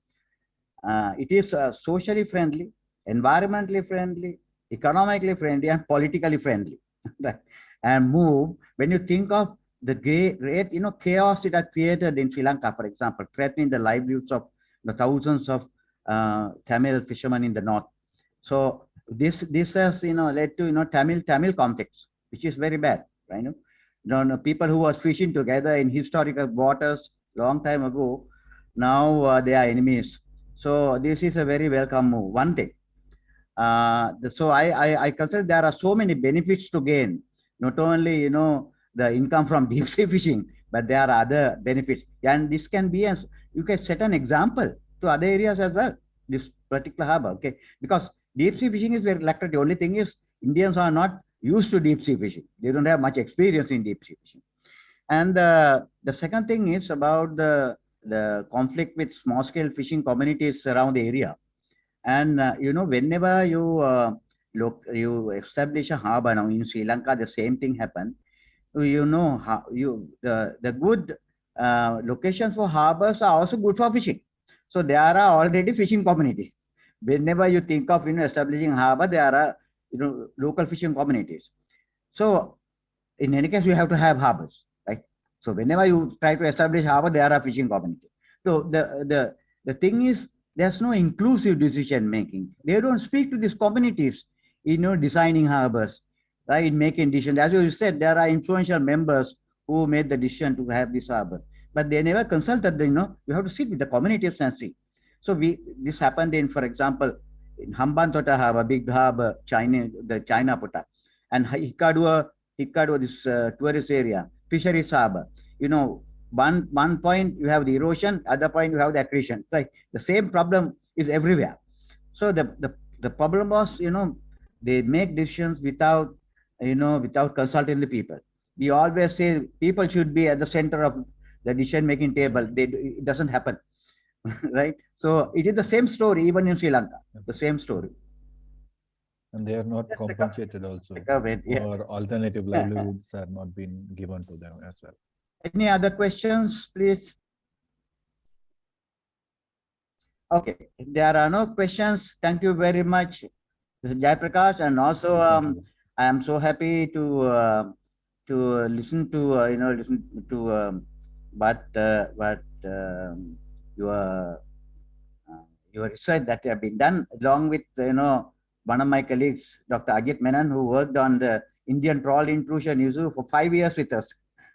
S2: it is socially friendly, environmentally friendly, economically friendly, and politically friendly. And move, when you think of the great chaos it has created in Sri Lanka, for example, threatening the livelihoods of the thousands of Tamil fishermen in the north. So this has led to Tamil conflicts, which is very bad. Right? People who was fishing together in historical waters long time ago, now they are enemies. So this is a very welcome move. One thing. So I consider there are so many benefits to gain. Not only the income from deep sea fishing, but there are other benefits, and this can be you can set an example to other areas as well. This particular harbor, okay, because deep sea fishing is very lucrative. The only thing is Indians are not used to deep sea fishing. They don't have much experience in deep sea fishing. And the second thing is about the conflict with small scale fishing communities around the area. And whenever you establish a harbor now in Sri Lanka, the same thing happened. How the good locations for harbors are also good for fishing. So there are already fishing communities. Whenever you think of establishing harbor, there are local fishing communities. So in any case, you have to have harbors, right? So whenever you try to establish harbor, there are fishing communities. So the thing is, there's no inclusive decision making. They don't speak to these communities, designing harbors, right? In making decisions. As you said, there are influential members who made the decision to have this harbor, but they never consulted. You have to sit with the communities and see. So this happened in, for example, in Hambantota Harbor, big harbor, the China Pota, and Hikkaduwa, this tourist area, fisheries harbor. One point you have the erosion, other point you have the accretion. Like the same problem is everywhere. So the problem was, they make decisions without consulting the people. We always say people should be at the center of the decision making table. It doesn't happen. Right? So it is the same story even in Sri Lanka. The same story.
S5: And they are not compensated also.
S2: Yeah.
S5: Or alternative livelihoods are not being given to them as well.
S2: Any other questions, please? Okay, if there are no questions, thank you very much, Mr. Jayaprakash, and also I am so happy to listen to what your research that have been done along with one of my colleagues, Dr. Ajit Menon, who worked on the Indian trawl intrusion issue for 5 years with us.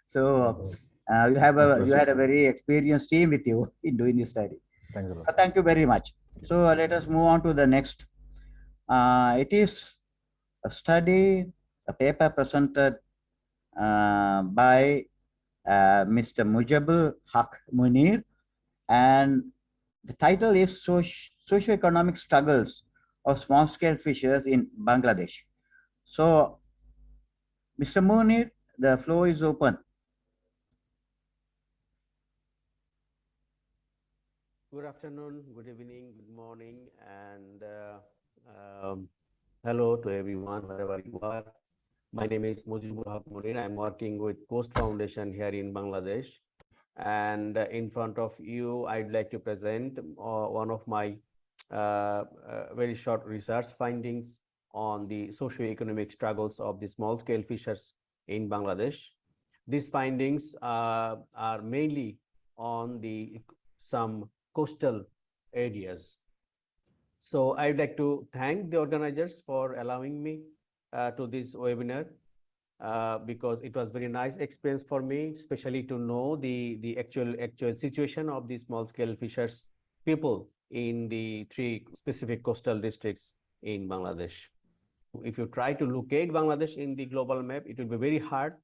S2: So you had a very experienced team with you in doing this study. Thank you very much. So let us move on to the next. It is a study, a paper presented by Mr. Mujibul Haq Munir, and the title is Socioeconomic Struggles of Small-Scale Fishers in Bangladesh. So, Mr. Munir, the floor is open.
S6: Good afternoon, good evening, good morning, and hello to everyone, wherever you are. My name is Mujibur Haq Munir. I'm working with Coast Foundation here in Bangladesh. And in front of you, I'd like to present one of my very short research findings on the socio-economic struggles of the small-scale fishers in Bangladesh. These findings are mainly on some coastal areas. So I'd like to thank the organizers for allowing me to this webinar because it was very nice experience for me, especially to know the actual situation of the small scale fishers people in the 3 specific coastal districts in Bangladesh. If you try to locate Bangladesh in the global map, it will be very hard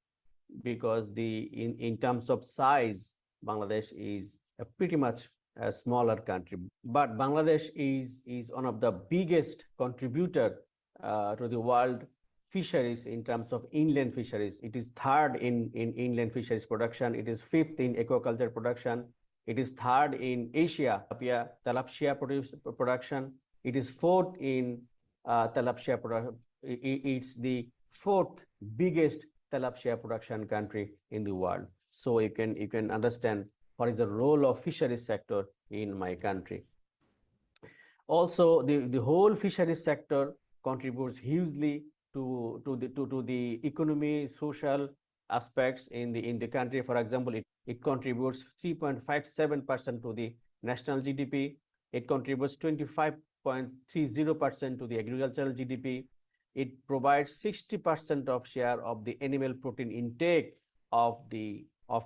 S6: because in terms of size, Bangladesh is a pretty much a smaller country. But Bangladesh is one of the biggest contributor to the world fisheries in terms of inland fisheries. It is third in inland fisheries production. It is fifth in aquaculture production. It is third in Asia, tilapia production. It is fourth in tilapia production. It's the fourth biggest tilapia production country in the world. So you can understand what is the role of fisheries sector in my country. Also, the whole fisheries sector contributes hugely to the economy, social aspects in the country. For example, it contributes 3.57% to the national GDP. It contributes 25.30% to the agricultural GDP. It provides 60% of share of the animal protein intake of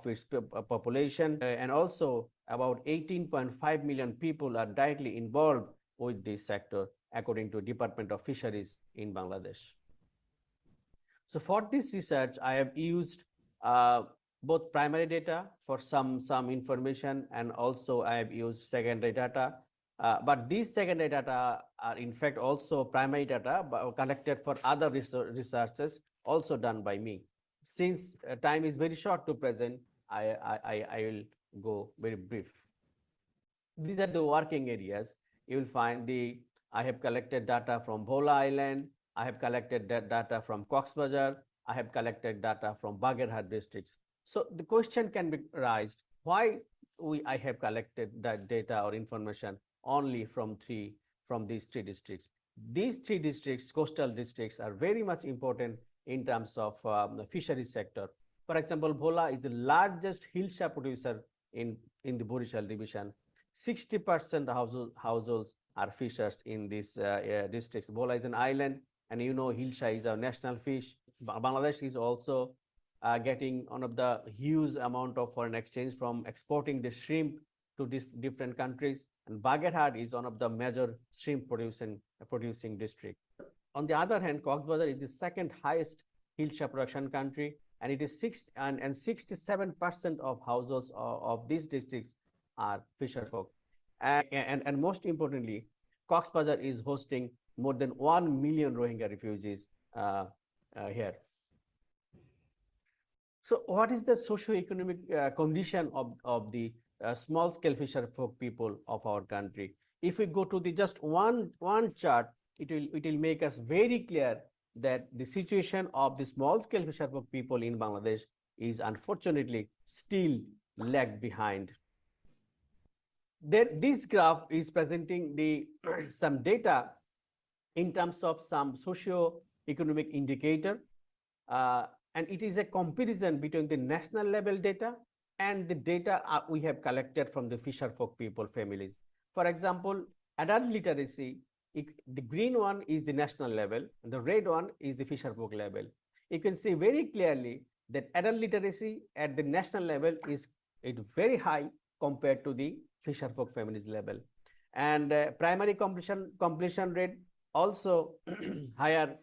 S6: its population, and also about 18.5 million people are directly involved with this sector, according to Department of Fisheries in Bangladesh. So for this research, I have used both primary data for some information, and also I have used secondary data. But these secondary data are in fact also primary data collected for other researches also done by me. Since time is very short to present, I will go very brief. These are the working areas. You will find I have collected data from Bhola Island. I have collected that data from Cox's Bazar. I have collected data from Bagerhat districts. So the question can be raised, why I have collected that data or information only from these 3 districts. These 3 districts, coastal districts, are very much important in terms of the fisheries sector. For example, Bhola is the largest hillside producer in the Borishal division. 60% households are fishers in these districts. Bhola is an island, and you know hillside is our national fish. Bangladesh is also getting one of the huge amount of foreign exchange from exporting the shrimp to different countries. And Bagerhat is one of the major shrimp producing district. On the other hand, Cox's Bazar is the second highest hillside production country, and it is 67% of households of these districts are fisher folk. And most importantly, Cox's Bazar is hosting more than 1 million Rohingya refugees here. So what is the socio-economic condition of the small-scale fisher folk people of our country? If we go to the just one chart, it will make us very clear that the situation of the small-scale fisher folk people in Bangladesh is unfortunately still lagged behind. This graph is presenting some data in terms of some socio-economic indicator, and it is a comparison between the national level data and the data we have collected from the fisher folk people families. For example, adult literacy, the green one is the national level, and the red one is the fisher folk level. You can see very clearly that adult literacy at the national level is very high compared to the fisher folk families level, and primary completion rate also higher.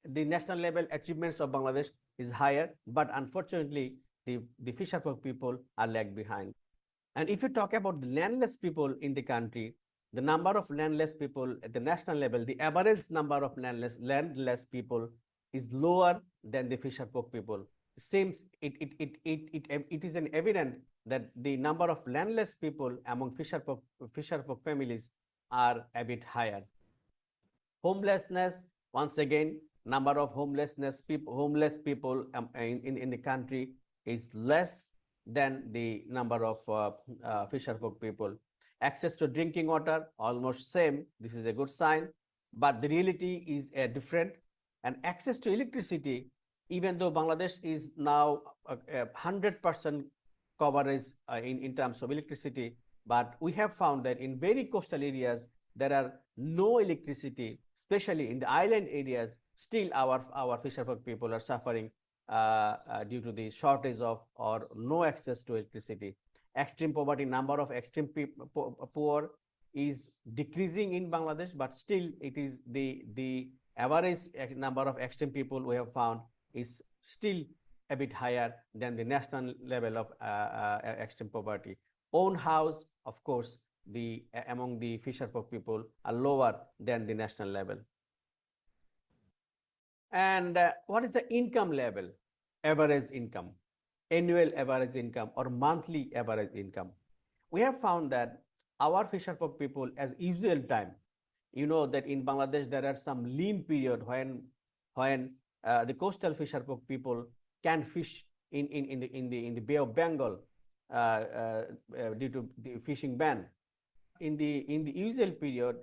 S6: The national level achievements of Bangladesh is higher, but unfortunately the fisher folk people are lagged behind. And if you talk about the landless people in the country, the number of landless people at the national level, the average number of landless people is lower than the fisher folk people. It seems it is an evident that the number of landless people among fisher folk families are a bit higher. Homelessness, once again, number of homeless people in the country is less than the number of fisher folk people. Access to drinking water, almost same. This is a good sign, but the reality is different. And access to electricity, even though Bangladesh is now 100% coverage in terms of electricity, but we have found that in very coastal areas, there are no electricity, especially in the island areas. Still, our fisherfolk people are suffering due to the shortage of or no access to electricity. Extreme poverty, number of extreme poor is decreasing in Bangladesh, but still it is the average number of extreme people we have found is still a bit higher than the national level of extreme poverty. Own house, of course, the among the fisherfolk people are lower than the national level. And what is the income level? Average income, annual average income, or monthly average income. We have found that our fisherfolk people, as usual time, you know that in Bangladesh there are some lean period when the coastal fisherfolk people can fish in the Bay of Bengal due to the fishing ban. In the usual period,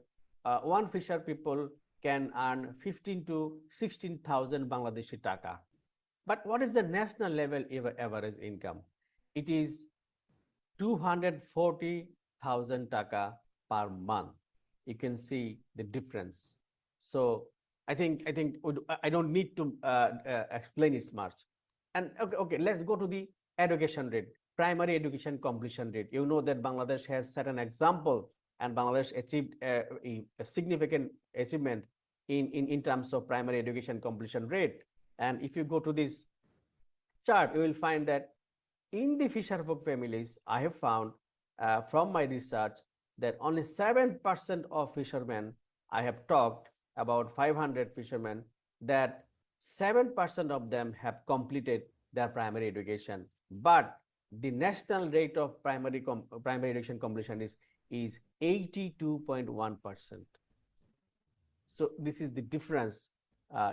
S6: one fisher people can earn 15 to 16,000 Bangladeshi taka. But what is the national level average income? It is 240,000 taka per month. You can see the difference. So I think I don't need to explain it much. And okay, let's go to the education rate, primary education completion rate. You know that Bangladesh has set an example, and Bangladesh achieved a significant achievement in terms of primary education completion rate. And if you go to this chart, you will find that in the fisherfolk families, I have found from my research that only 7% of fishermen, I have talked about 500 fishermen, that 7% of them have completed their primary education. But the national rate of primary education completion is 82.1%. So this is the difference,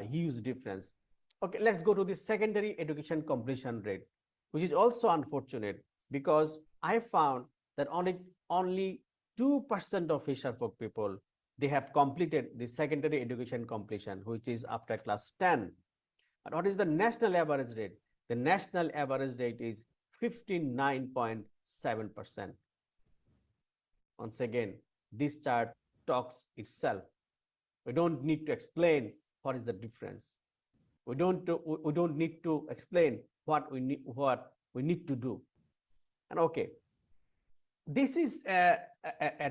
S6: huge difference. Okay, let's go to the secondary education completion rate, which is also unfortunate because I found that only 2% of fisherfolk people, they have completed the secondary education completion, which is after class 10. And what is the national average rate? The national average rate is 59.7%. Once again, this chart talks itself. We don't need to explain what is the difference. We don't need to explain what we need to do. And okay, this is a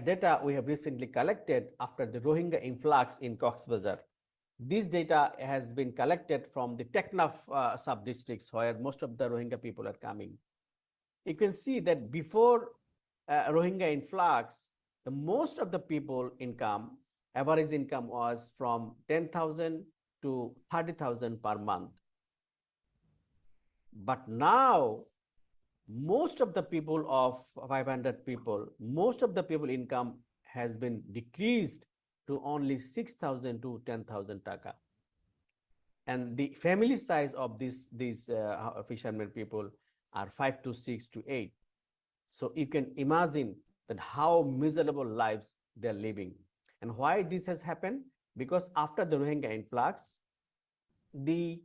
S6: data we have recently collected after the Rohingya influx in Cox's Bazar. This data has been collected from the Teknaf sub-districts where most of the Rohingya people are coming. You can see that before Rohingya influx, the most of the people income, average income was from 10,000 to 30,000 per month. But now, most of the people of 500 people, most of the people income has been decreased to only 6,000 to 10,000 taka. And the family size of these fishermen people are 5 to 6 to 8. So you can imagine that how miserable lives they're living. And why this has happened? Because after the Rohingya influx, the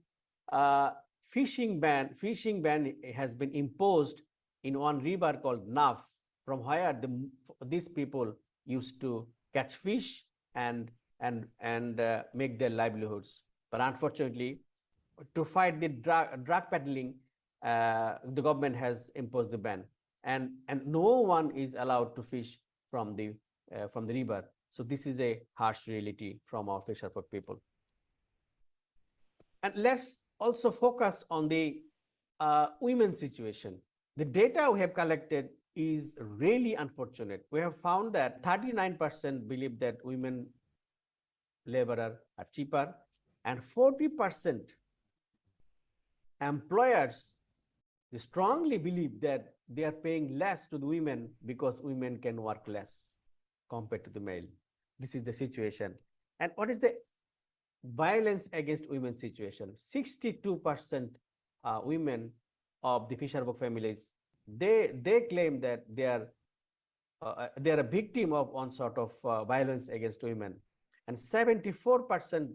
S6: fishing ban has been imposed in one river called Naf, from where these people used to catch fish and make their livelihoods. But unfortunately, to fight the drug peddling, the government has imposed the ban, and no one is allowed to fish from the river. So this is a harsh reality from our fisherfolk people. And let's also focus on the women's situation. The data we have collected is really unfortunate. We have found that 39% believe that women laborer are cheaper, and 40% employers, they strongly believe that they are paying less to the women because women can work less compared to the male. This is the situation. And what is the violence against women situation? 62% women of the fisherfolk families, they claim that they are a victim of one sort of violence against women, and 74%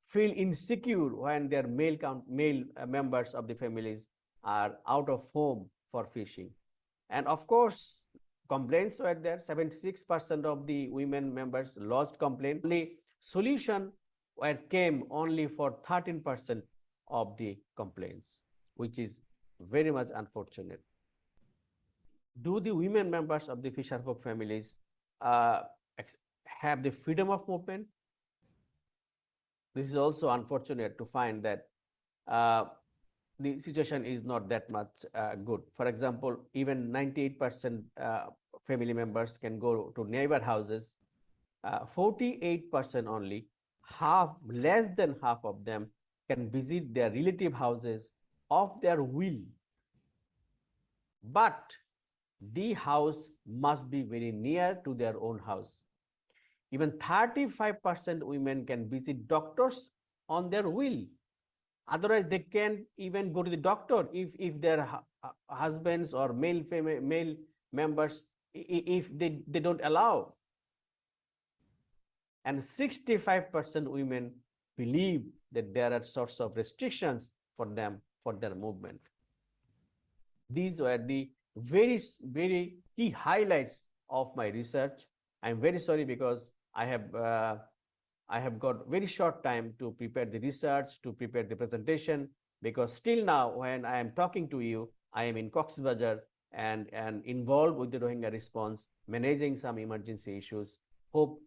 S6: feel insecure when their male members of the families are out of home for fishing. And of course, complaints were there. 76% of the women members lodged complaint. Only solution came only for 13% of the complaints, which is very much unfortunate. Do the women members of the fisherfolk families have the freedom of movement? This is also unfortunate to find that the situation is not that much good. For example, even 98% family members can go to neighbor houses. 48% only, less than half of them can visit their relative houses of their will. But the house must be very near to their own house. Even 35% women can visit doctors on their will. Otherwise, they can't even go to the doctor if their husbands or male members, if they don't allow. And 65% women believe that there are sorts of restrictions for them for their movement. These were the very key highlights of my research. I'm very sorry because I have got very short time to prepare the research, to prepare the presentation, because still now when I am talking to you, I am in Cox's Bazar and involved with the Rohingya response, managing some emergency issues. Hope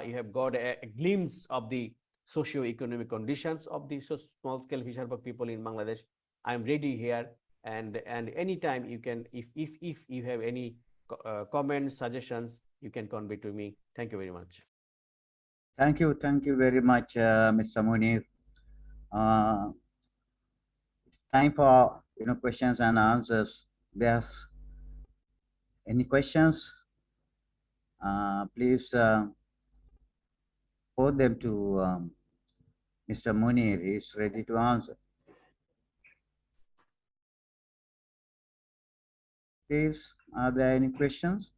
S6: you have got a glimpse of the socio-economic conditions of the small-scale fisherfolk people in Bangladesh. I'm ready here, and anytime you can, if you have any comments, suggestions, you can convey to me. Thank you very much.
S2: Thank you very much, Mr. Munir. Time for questions and answers. There's any questions? Please put them to Mr. Munir. He's ready to answer. Please, are there any questions?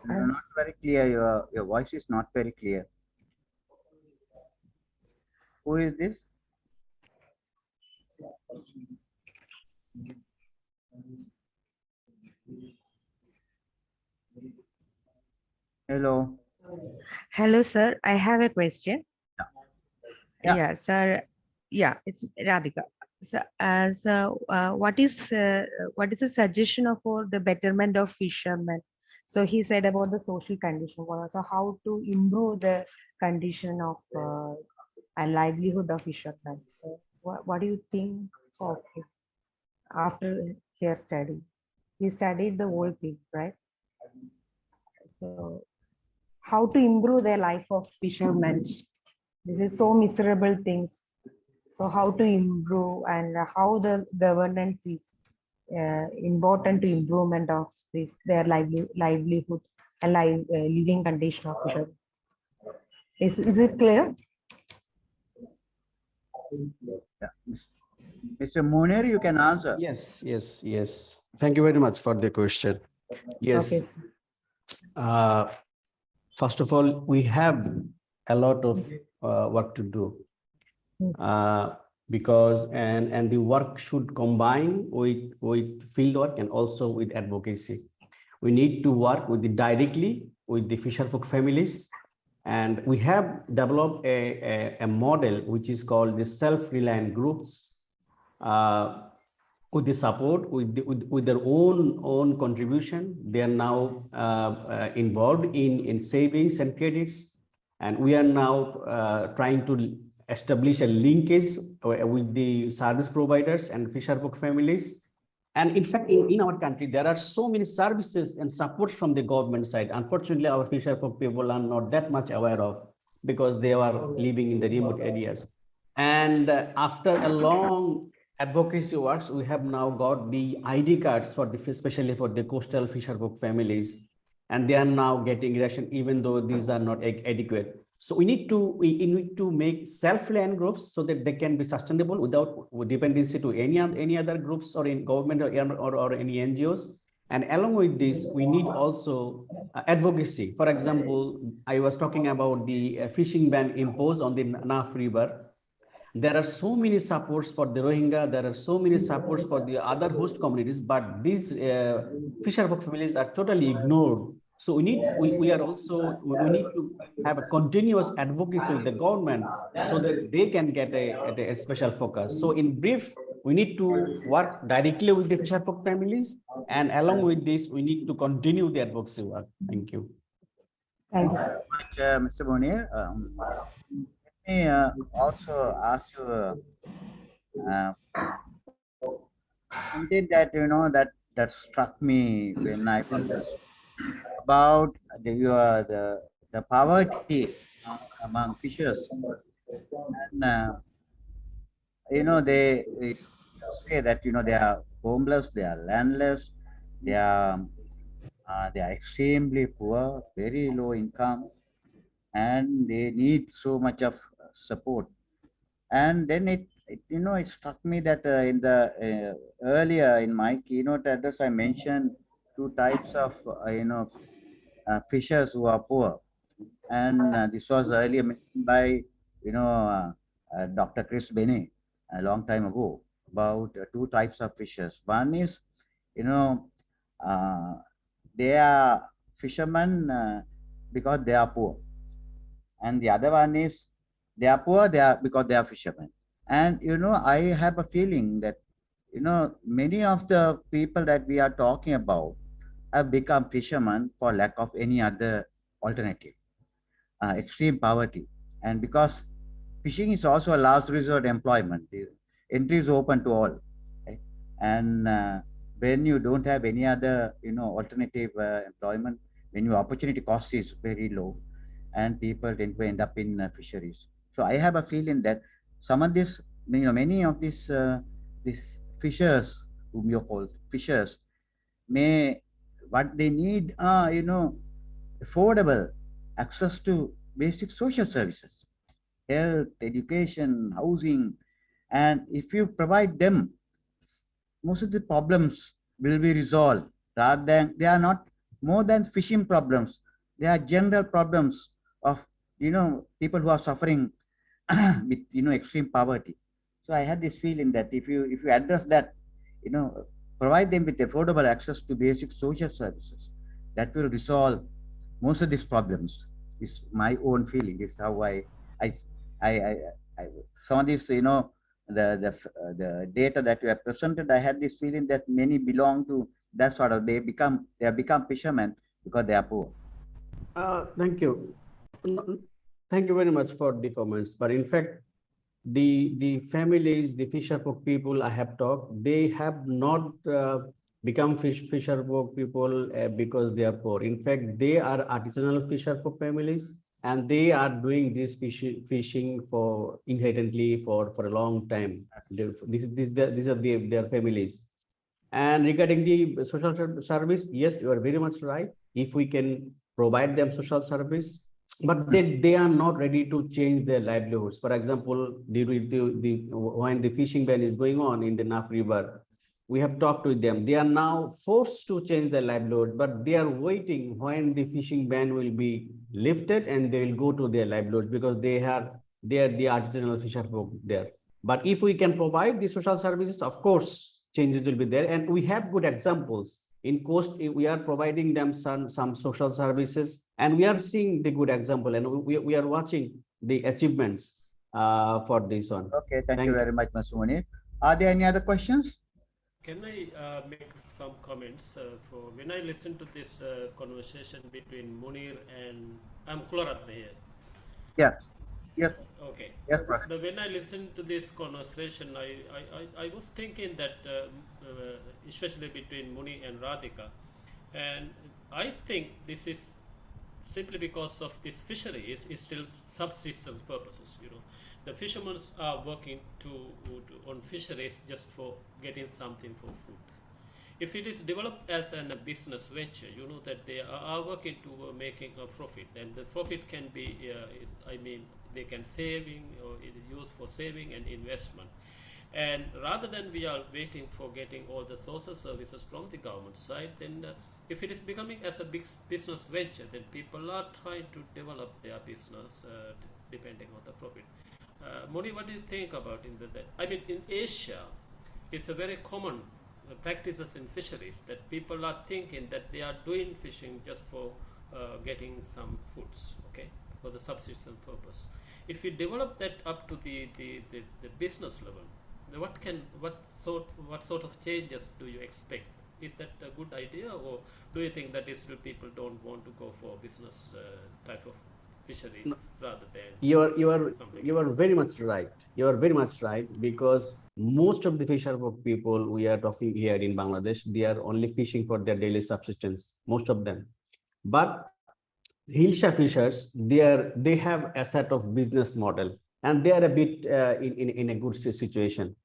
S2: You're not very clear. Your voice is not very clear. Who is this? Hello.
S3: Hello, sir. I have a question.
S2: Yeah.
S3: Yeah, sir. Yeah, it's Radhika. So, what is a suggestion for the betterment of fishermen? So he said about the social condition. So how to improve the condition of a livelihood of fishermen? So what do you think of it after his study? He studied the whole thing, right? So how to improve the life of fishermen? This is so miserable things. So how to improve, and how the governance is important to improvement of their livelihood and living condition of fishermen. Is it clear?
S2: Yeah. Mr. Munir, you can answer.
S7: Yes. Thank you very much for the question. Yes.
S3: Okay.
S7: First of all, we have a lot of work to do, because and the work should combine with field work and also with advocacy. We need to work directly with the fisherfolk families, and we have developed a model which is called the self-reliant groups, with the support, with their own contribution. They are now involved in savings and credits, and we are now trying to establish a linkage with the service providers and fisherfolk families. And in fact, in our country, there are so many services and supports from the government side. Unfortunately, our fisherfolk people are not that much aware of, because they are living in the remote areas. And after a long advocacy works, we have now got the ID cards especially for the coastal fisherfolk families, and they are now getting ration, even though these are not adequate. So we need to make self-reliant groups so that they can be sustainable without dependency to any other groups or in government or any NGOs. And along with this, we need also advocacy. For example, I was talking about the fishing ban imposed on the Naf River. There are so many supports for the Rohingya, there are so many supports for the other host communities, but these fisher folk families are totally ignored. So we are also, we need to have a continuous advocacy with the government so that they can get a special focus. So in brief, we need to work directly with the fisher folk families, and along with this, we need to continue the advocacy work. Thank you.
S3: Thank you, sir.
S2: Much, Mr. Munir. Let me also ask you something that that struck me when I was listening about the poverty among fishers, and they say that they are homeless, they are landless, they are extremely poor, very low income, and they need so much of support. And then it struck me that in the earlier in my keynote address, I mentioned two types of fishers who are poor, and this was earlier mentioned by Dr. Chris Benny a long time ago about two types of fishers. One is, you know, uh, they are fishermen because they are poor, and the other one is they are poor they are because they are fishermen. And I have a feeling that many of the people that we are talking about have become fishermen for lack of any other alternative, extreme poverty. And because fishing is also a last resort employment, the entry is open to all, right? And when you don't have any other alternative employment, when your opportunity cost is very low, and people tend to end up in fisheries. So I have a feeling that some of this, many of these fishers, whom you call fishers, may what they need are affordable access to basic social services, health, education, housing, and if you provide them, most of the problems will be resolved. Rather than they are not more than fishing problems, they are general problems of people who are suffering with extreme poverty. So I had this feeling that if you address that, you know provide them with affordable access to basic social services, that will resolve most of these problems. Is my own feeling. Is how I I, I, I some of these the data that you have presented. I had this feeling that many belong to that sort of. They have become fishermen because they are poor.
S7: Thank you. Thank you very much for the comments. But in fact, the families, the fisherfolk people I have talked, they have not become fisherfolk people because they are poor. In fact, they are artisanal fisherfolk families, and they are doing this fishing for inherently for a long time. These are their families. And regarding the social service, yes, you are very much right. If we can provide them social service, but they are not ready to change their livelihoods. For example, when the fishing ban is going on in the Naf River, we have talked with them. They are now forced to change their livelihood, but they are waiting when the fishing ban will be lifted and they will go to their livelihood because they are the artisanal fisher folk there. But if we can provide the social services, of course, changes will be there. And we have good examples. In Coast, we are providing them some social services, and we are seeing the good example, and we are watching the achievements for this one.
S2: Okay, thank you very much, Mr. Munir. Are there any other questions?
S8: Can I make some comments? For when I listen to this conversation between Munir and I'm Kularatne here.
S2: Yes. Yes.
S8: Okay.
S2: Yes,
S8: When I listened to this conversation, I was thinking that, especially between Muni and Radhika, and I think this is simply because of this fishery is still subsistence purposes. The fishermen are working on fisheries just for getting something for food. If it is developed as a business venture, that they are working to making a profit, and the profit can be, they can saving or used for saving and investment. And rather than we are waiting for getting all the social services from the government side, then if it is becoming as a big business venture, then people are trying to develop their business depending on the profit. Moni, what do you think about that? I mean, in Asia, it's a very common practices in fisheries that people are thinking that they are doing fishing just for getting some foods, okay, for the subsistence purpose. If we develop that up to the business level, what sort of changes do you expect? Is that a good idea, or do you think that still people don't want to go for business type of fishery
S7: No.
S8: rather than something
S7: you are
S8: else?
S7: very much right. You are very much right, because most of the fisher people we are talking here in Bangladesh, they are only fishing for their daily subsistence, most of them. But Hillshire fishers, they have a set of business model, and they are a bit in a good situation.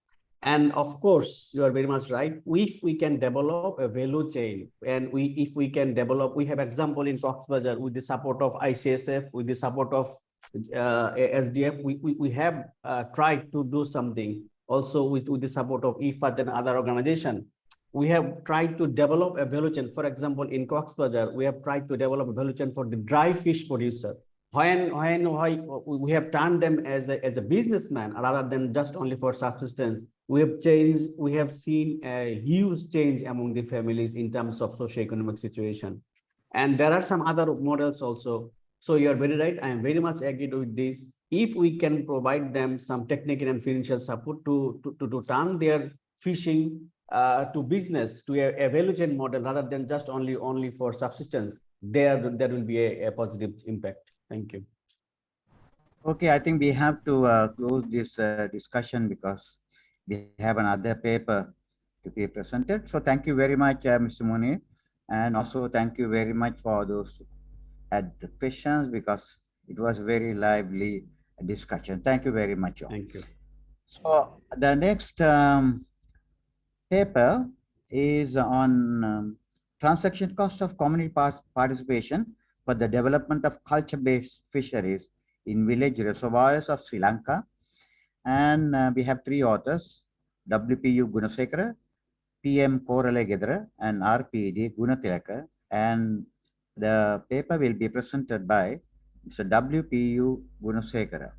S7: And of course, you are very much right. If we can develop a value chain, and if we can develop, we have example in Coxbazar with the support of ICSF, with the support of SDF, we have tried to do something also with the support of IFAD and other organization. We have tried to develop a value chain. For example, in Coxbazar, we have tried to develop a value chain for the dry fish producer. When we have turned them as a businessman rather than just only for subsistence, we have seen a huge change among the families in terms of socioeconomic situation. And there are some other models also. So you are very right. I am very much agreed with this. If we can provide them some technical and financial support to turn their fishing to business, to a value chain model rather than just only for subsistence, there will be a positive impact. Thank you.
S2: Okay, I think we have to close this discussion because we have another paper to be presented. So thank you very much, Mr. Munir. And also thank you very much for those who had the questions, because it was very lively discussion. Thank you very much.
S7: Thank you.
S2: So the next paper is on transaction cost of community participation for the development of culture-based fisheries in village reservoirs of Sri Lanka. And we have three authors, WPU Gunasekara, PM Korale Gedara, and RPD Gunatilaka. And the paper will be presented by Mr. WPU Gunasekara.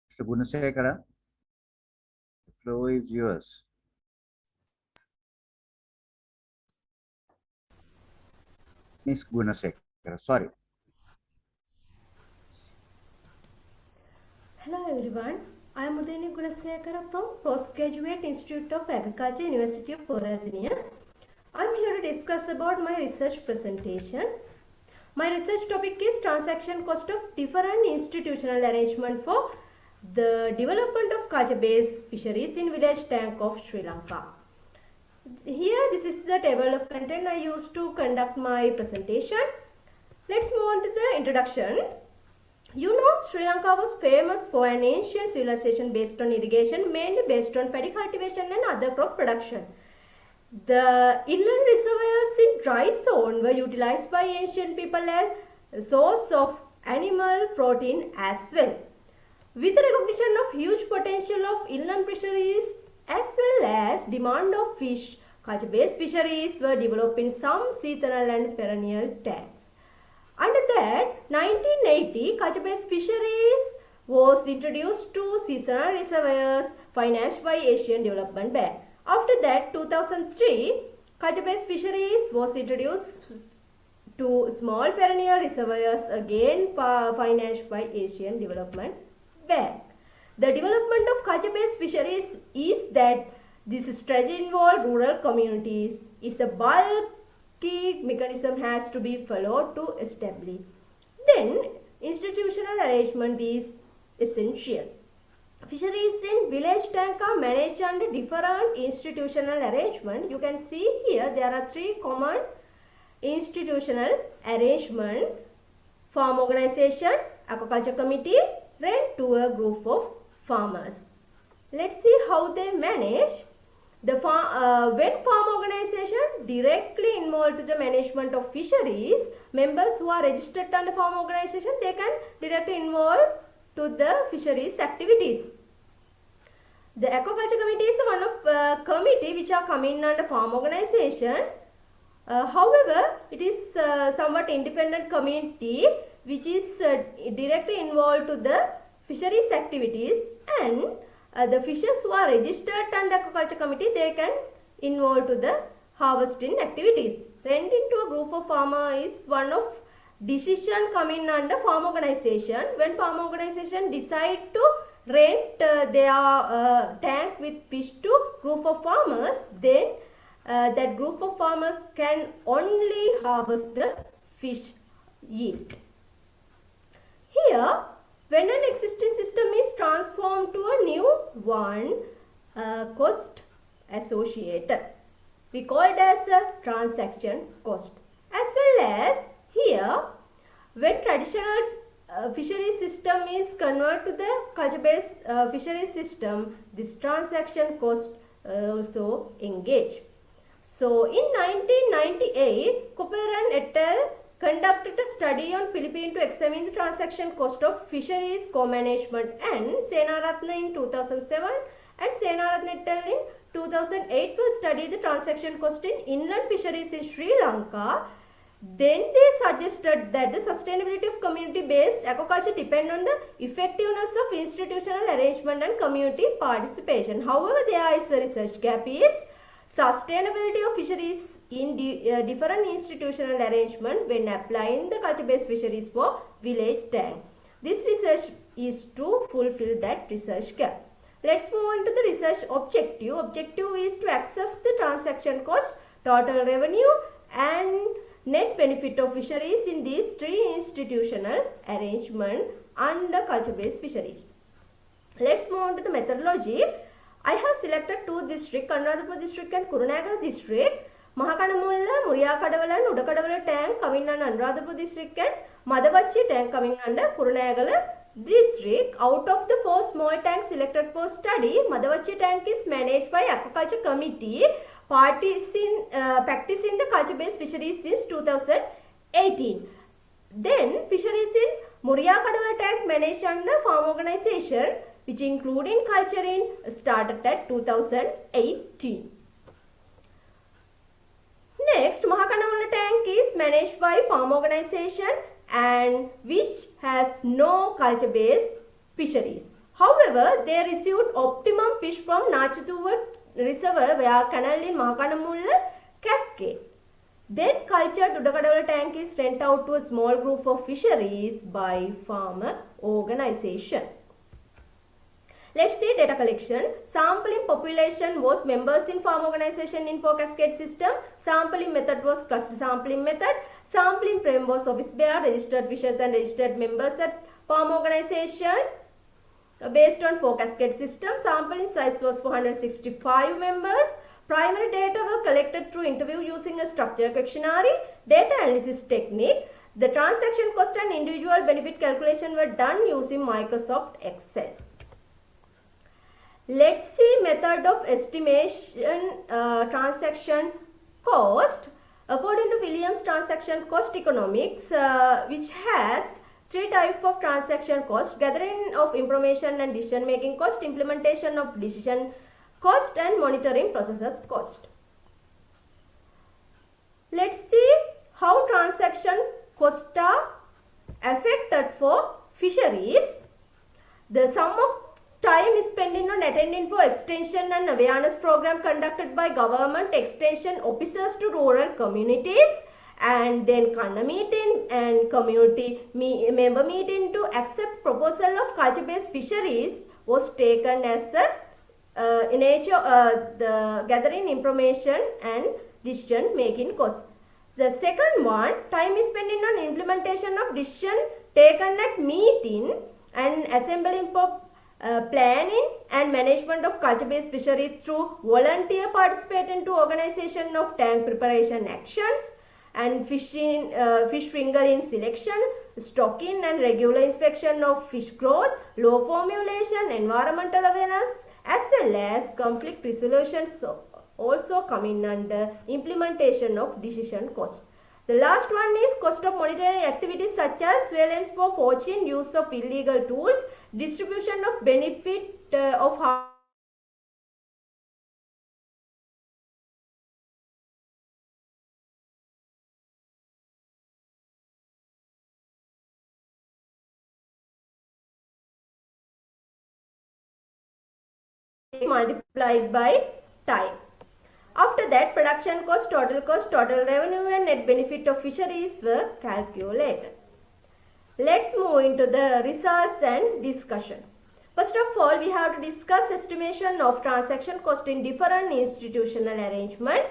S2: Mr. Gunasekara, the floor is yours. Ms. Gunasekara, sorry.
S9: Hello everyone, I am Udayani Gunasekara from Postgraduate Institute of Agriculture, University of Peradeniya. I am here to discuss about my research presentation. My research topic is transaction cost of different institutional arrangement for the development of culture-based fisheries in village tank of Sri Lanka. Here, this is the table of content I used to conduct my presentation. Let's move on to the introduction. You know, Sri Lanka was famous for an ancient civilization based on irrigation, mainly based on paddy cultivation and other crop production. The inland reservoirs in dry zone were utilized by ancient people as a source of animal protein as well. With the recognition of huge potential of inland fisheries as well as demand of fish, culture-based fisheries were developed in some seasonal and perennial tanks. Under that, 1980, culture-based fisheries was introduced to seasonal reservoirs financed by Asian Development Bank. After that, 2003, culture-based fisheries was introduced to small perennial reservoirs, again financed by Asian Development Bank. The development of culture-based fisheries is that this strategy involves rural communities. It's a bulky mechanism has to be followed to establish. Then, institutional arrangement is essential. Fisheries in village tank are managed under different institutional arrangement. You can see here there are three common institutional arrangement: farm organization, aquaculture committee, rent to a group of farmers. Let's see how they manage. When farm organization directly involved to the management of fisheries, members who are registered under farm organization, they can directly involve to the fisheries activities. The aquaculture committee is one of committee which are coming under farm organization. However, it is somewhat independent committee which is directly involved to the fisheries activities, and the fishers who are registered under aquaculture committee, they can involve to the harvesting activities. Renting to a group of farmer is one of decision coming under farm organization. When farm organization decide to rent their tank with fish to group of farmers, then that group of farmers can only harvest the fish yield. Here, when an existing system is transformed to a new one, cost associated, we call it as a transaction cost. As well as here, when traditional fishery system is converted to the culture-based fishery system, this transaction cost also engage. So in 1998, Cooper and et al. Conducted a study on Philippines to examine the transaction cost of fisheries co-management, and Senaratne in 2007 and Senaratne et al. In 2008 to study the transaction cost in inland fisheries in Sri Lanka. Then they suggested that the sustainability of community-based aquaculture depend on the effectiveness of institutional arrangement and community participation. However, there is a research gap is sustainability of fisheries in different institutional arrangement when applying the culture-based fisheries for village tank. This research is to fulfill that research gap. Let's move on to the research objective. Objective is to assess the transaction cost, total revenue, and net benefit of fisheries in these three institutional arrangement under culture-based fisheries. Let's move on to the methodology. I have selected two districts, Anuradhapura district and Kurunegala district. Mahakanamulla, Muriyakadawala and Udakadawala tank coming under Anuradhapura district, and Madavachi tank coming under Kurunegala district. Out of the 4 small tanks selected for study, Madavachi tank is managed by Aquaculture Committee, practicing the culture-based fisheries since 2018. Then fisheries in Muriyakadawala tank managed under farm organization, which including culturing, started at 2018. Next, Mahakanamulla tank is managed by farm organization and which has no culture-based fisheries. However, they received optimum fish from Nachatuva Reservoir via canal in Mahakanamulla Cascade. Then cultured Udakadawala tank is sent out to a small group of fisheries by farmer organization. Let's see data collection. Sampling population was members in farm organization in 4 cascade system. Sampling method was cluster sampling method. Sampling frame was office bear, registered fishers and registered members at farm organization based on 4 cascade system. Sampling size was 465 members. Primary data were collected through interview using a structured questionnaire data analysis technique. The transaction cost and individual benefit calculation were done using Microsoft Excel. Let's see method of estimation transaction cost. According to Williams transaction cost economics, which has 3 types of transaction cost: gathering of information and decision making cost, implementation of decision cost, and monitoring processes cost. Let's see how transaction costs are affected for fisheries. The sum of time is spending on attending for extension and awareness program conducted by government extension officers to rural communities, and then Kanna meeting and community member meeting to accept proposal of culture-based fisheries was taken as a nature the gathering information and decision making cost. The second one, time is spending on implementation of decision taken at meeting and assembling for planning and management of culture-based fisheries through volunteer participation to organization of tank preparation actions and fish fingerling selection, stocking and regular inspection of fish growth, law formulation, environmental awareness, as well as conflict resolution also coming under implementation of decision cost. The last one is cost of monitoring activities such as surveillance for poaching, use of illegal tools, distribution of benefit of multiplied by time. After that, production cost, total revenue and net benefit of fisheries were calculated. Let's move into the results and discussion. First of all, we have to discuss estimation of transaction cost in different institutional arrangement.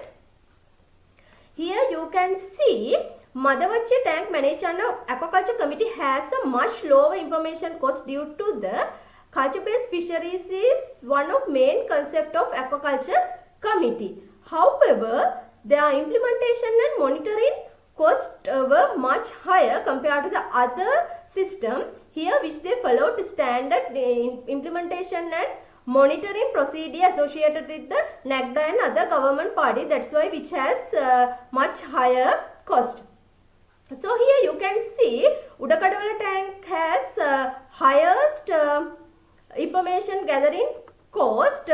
S9: Here you can see Madavachi Tank Management Aquaculture Committee has a much lower information cost due to the culture-based fisheries is one of main concept of aquaculture committee. However, their implementation and monitoring costs were much higher compared to the other system here, which they followed standard implementation and monitoring procedure associated with the NACDA and other government body. That's why which has much higher cost. So here you can see Udakadavala tank has highest information gathering cost,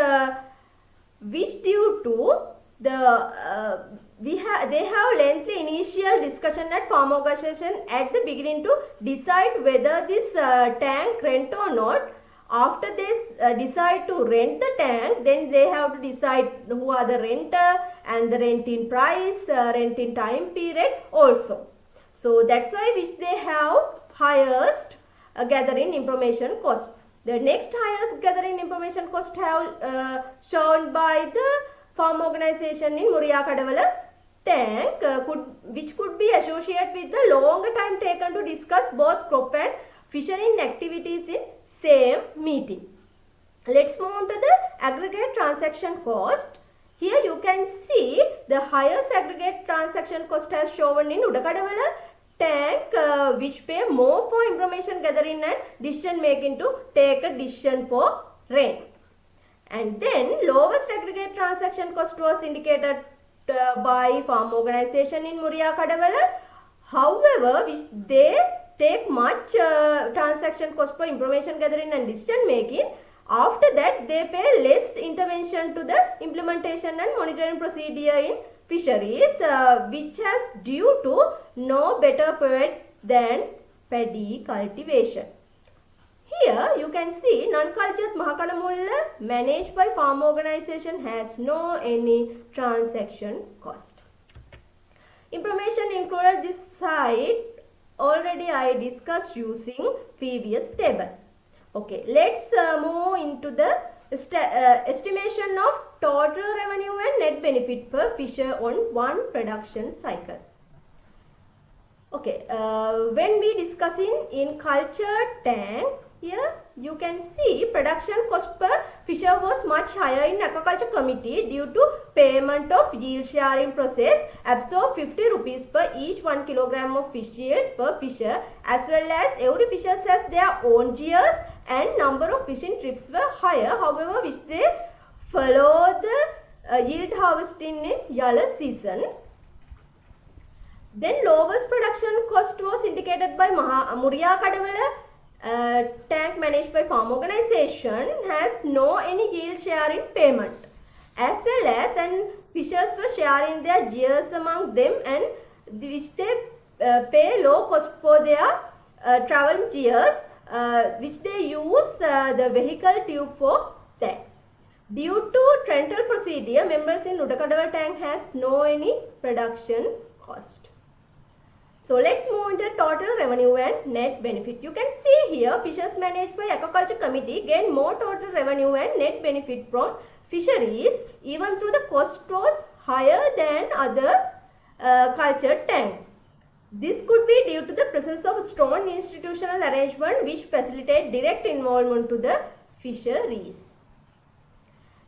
S9: which due to the they have lengthy initial discussion at farm organization at the beginning to decide whether this tank rent or not. After they decide to rent the tank, then they have to decide who are the renter and the renting price, renting time period also. So that's why which they have highest gathering information cost. The next highest gathering information cost have shown by the farm organization in Muriyakadavala tank, which could be associated with the longer time taken to discuss both crop and fishing activities in same meeting. Let's move on to the aggregate transaction cost. Here you can see the highest aggregate transaction cost as shown in Udakadavala tank, which pay more for information gathering and decision making to take a decision for rent. And then lowest aggregate transaction cost was indicated by farm organization in Muriyakadavala. However, which they take much transaction cost for information gathering and decision making. After that, they pay less intervention to the implementation and monitoring procedure in fisheries, which has due to no better period than paddy cultivation. Here you can see non-cultured Mahakanamulla managed by farm organization has no any transaction cost. Information included this side already I discussed using previous table. Okay, let's move into the estimation of total revenue and net benefit per fisher on one production cycle. Okay, when we discussing in culture tank, here you can see production cost per fisher was much higher in aquaculture committee due to payment of yield sharing process, absorb 50 rupees per each 1 kilogram of fish yield per fisher, as well as every fisher has their own gears and number of fishing trips were higher. However, which they follow the yield harvesting in Yala season. Then lowest production cost was indicated by Muriyakadavala tank managed by farm organization has no any yield sharing payment, as well as and fishers were sharing their gears among them, and which they pay low cost for their travel gears, which they use the vehicle tube for that. Due to rental procedure, members in Udakadavala tank has no any production cost. So let's move into total revenue and net benefit. You can see here fisheries managed by aquaculture committee gain more total revenue and net benefit from fisheries even though the cost was higher than other culture tank. This could be due to the presence of strong institutional arrangement which facilitate direct involvement to the fisheries.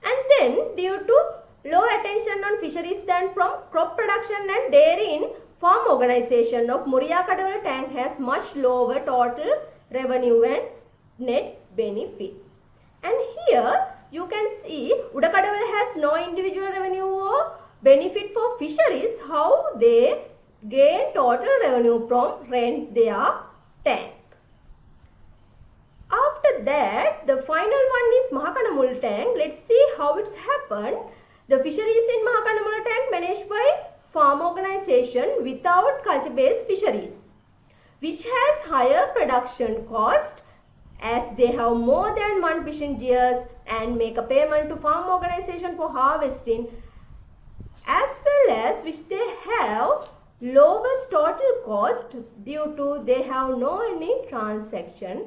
S9: And then due to low attention on fisheries than from crop production and dairy in farm organization of Muriyakadavala tank has much lower total revenue and net benefit. And here you can see Udakadavala has no individual revenue or benefit for fisheries, how they gain total revenue from rent their tank. After that, the final one is Mahakanamulla tank. Let's see how it's happened. The fisheries in Mahakanamulla tank managed by farm organization without culture-based fisheries, which has higher production cost as they have more than one fishing gears and make a payment to farm organization for harvesting, as well as which they have lowest total cost due to they have no any transaction.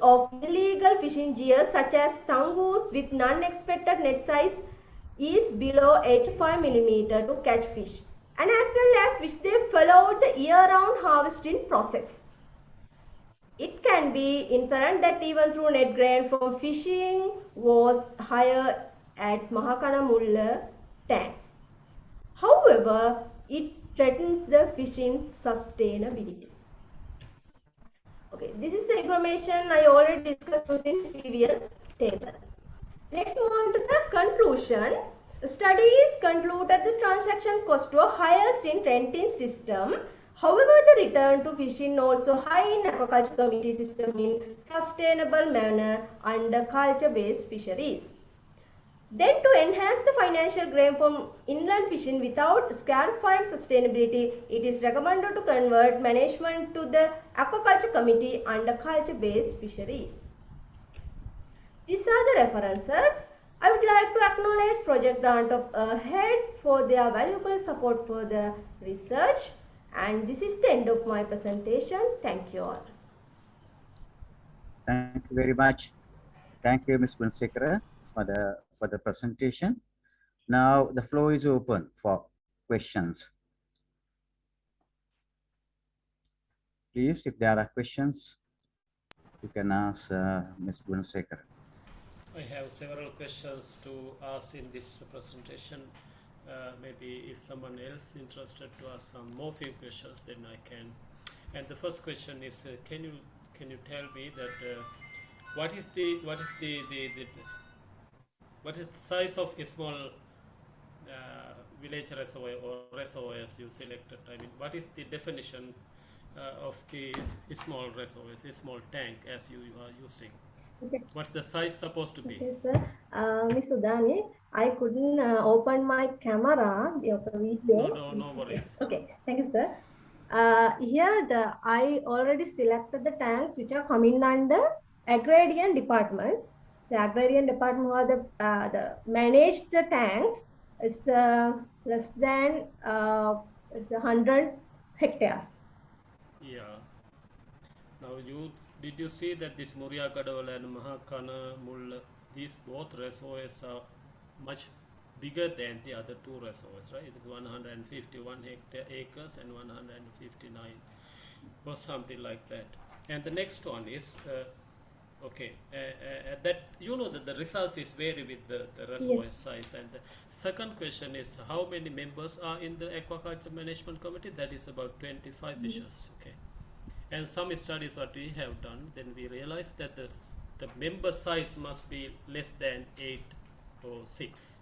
S9: Of illegal fishing gears such as tangus with non-expected net size is below 85 mm to catch fish, and as well as which they follow the year-round harvesting process. It can be inferred that even through net gain from fishing was higher at Mahakana Mulla tank. However, it threatens the fishing sustainability. Okay, this is the information I already discussed in previous table. Let's move on to the conclusion. Studies conclude that the transaction cost were highest in renting system. However, the return to fishing also high in aquaculture committee system in sustainable manner under culture-based fisheries. Then to enhance the financial gain from inland fishing without scarified sustainability, it is recommended to convert management to the aquaculture committee under culture-based fisheries. These are the references. I would like to acknowledge Project Grant of Head for their valuable support for the research. And this is the end of my presentation. Thank you all.
S2: Thank you very much. Thank you, Ms. Gunsekara, for the presentation. Now the floor is open for questions. Please, if there are questions, you can ask Ms. Gunsekara.
S8: I have several questions to ask in this presentation. Maybe if someone else interested to ask some more few questions, then I can. And the first question is, can you tell me that what is the size of a small village reservoir or reservoirs you selected? I mean, what is the definition of the small reservoirs, a small tank as you are using?
S9: Okay.
S8: What's the size supposed to be?
S9: Okay, sir. Miss Udani, I couldn't open my camera.
S8: No worries.
S9: Okay, thank you, sir. Here I already selected the tanks which are coming under agrarian department. The agrarian department who are the manage the tanks is less than 100 hectares.
S8: Yeah. Now did you see that this Muria Kadaval and Mahakana Mull, these both reservoirs are much bigger than the other two reservoirs, right? It is 151 acres and 159 or something like that. And the next one is that you know that the resources vary with the reservoir size. And the second question is, how many members are in the aquaculture management committee? That is about 25 fishers. Okay. And some studies what we have done, then we realized that the member size must be less than 8 or 6.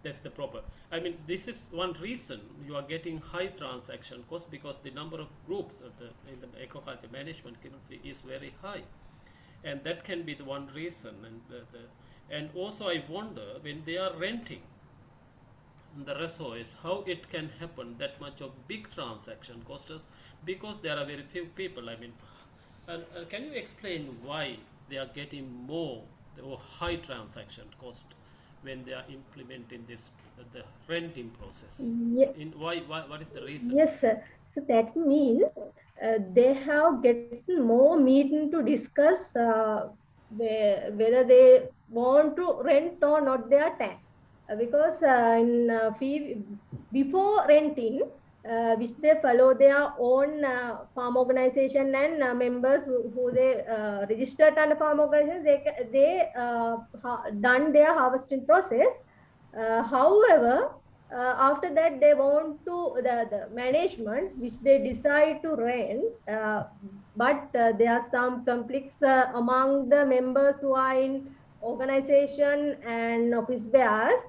S8: That's the proper. I mean, this is one reason you are getting high transaction cost, because the number of groups in the aquaculture management committee is very high, and that can be the one reason. And also I wonder, when they are renting the resource, how it can happen that much of big transaction costs, because there are very few people. I mean, can you explain why they are getting more or high transaction cost when they are implementing this the renting process? What is the reason?
S9: Yes, sir. So that means they have get more meeting to discuss whether they want to rent or not their tank. Because fee before renting, which they follow their own farm organization and members who they registered under farm organization, they done their harvesting process. However, after that they want to the management which they decide to rent, but there are some conflicts among the members who are in organization and office bearers.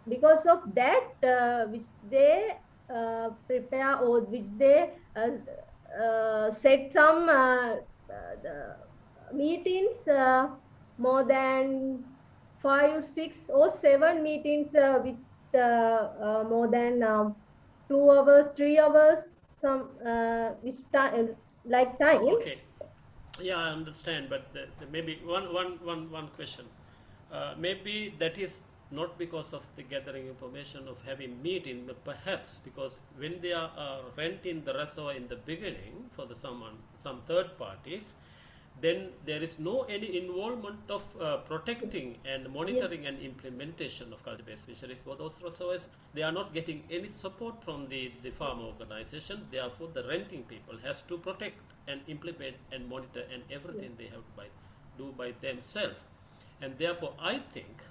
S9: Because of that, which they prepare or which they set some meetings, more than 5, 6 or 7 meetings with more than 2 hours, 3 hours, some which time, like time.
S8: Okay. Yeah, I understand, but maybe one question. Maybe that is not because of the gathering information of having meeting, but perhaps because when they are renting the reservoir in the beginning for the some third parties, then there is no any involvement of protecting and monitoring and implementation of culture-based fisheries for those reservoirs. They are not getting any support from the farm organization. Therefore, the renting people has to protect and implement and monitor and everything they have to do by themselves. And therefore, I think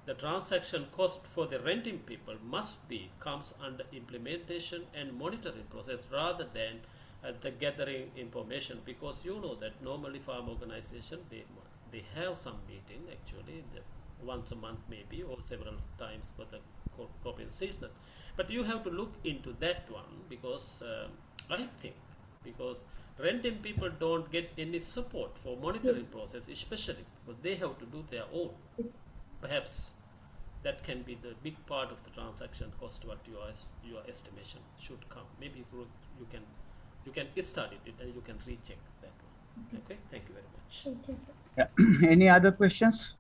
S8: the transaction cost for the renting people must be comes under implementation and monitoring process rather than the gathering information, because you know that normally farm organization they have some meeting actually once a month maybe or several times for the cropping season, but you have to look into that one because I think because renting people don't get any support for monitoring process, especially because they have to do their own. Perhaps that can be the big part of the transaction cost what your estimation should come. Maybe you can study it and you can recheck that one. Okay, thank you very much.
S9: Thank you, sir.
S2: Yeah. Any other questions?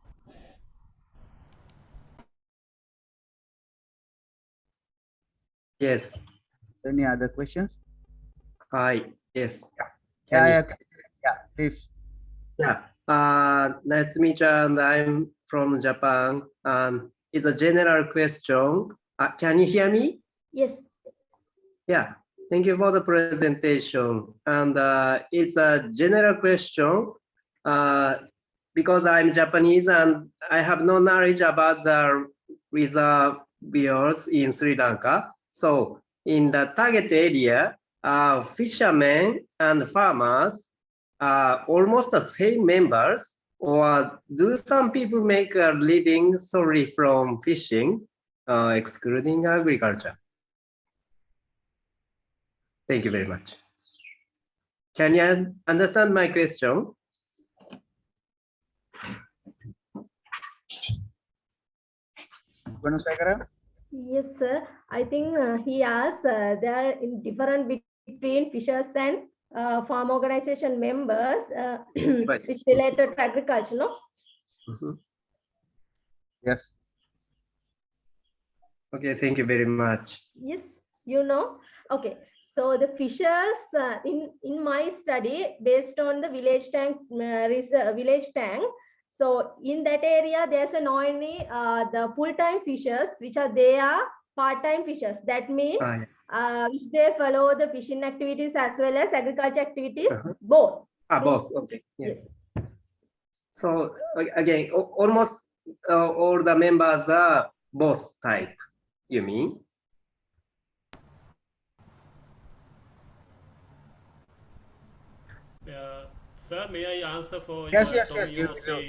S10: Yes.
S2: Any other questions?
S10: Hi. Yes.
S2: Yeah, please.
S10: Yeah. Nice to meet you. And I'm from Japan. And it's a general question. Can you hear me?
S9: Yes.
S10: Yeah. Thank you for the presentation. And it's a general question because I'm Japanese and I have no knowledge about the reservoirs in Sri Lanka. So in the target area, fishermen and farmers are almost the same members, or do some people make a living solely from fishing, excluding agriculture? Thank you very much. Can you understand my question?
S2: Gunasekara?
S9: Yes, sir. I think he asked there are in different between fishers and farm organization members which related to agriculture, no?
S2: Yes.
S10: Okay, thank you very much.
S9: Yes, you know. Okay, so the fishers in my study based on the village tank village tank. So in that area, there's a no only the full-time fishers, which are they are part-time fishers. That means which they follow the fishing activities as well as agriculture activities, both.
S10: Both. Okay. Yeah.
S9: Yes.
S10: So again, almost all the members are both type. You mean?
S8: Sir, may I answer for
S2: Yes,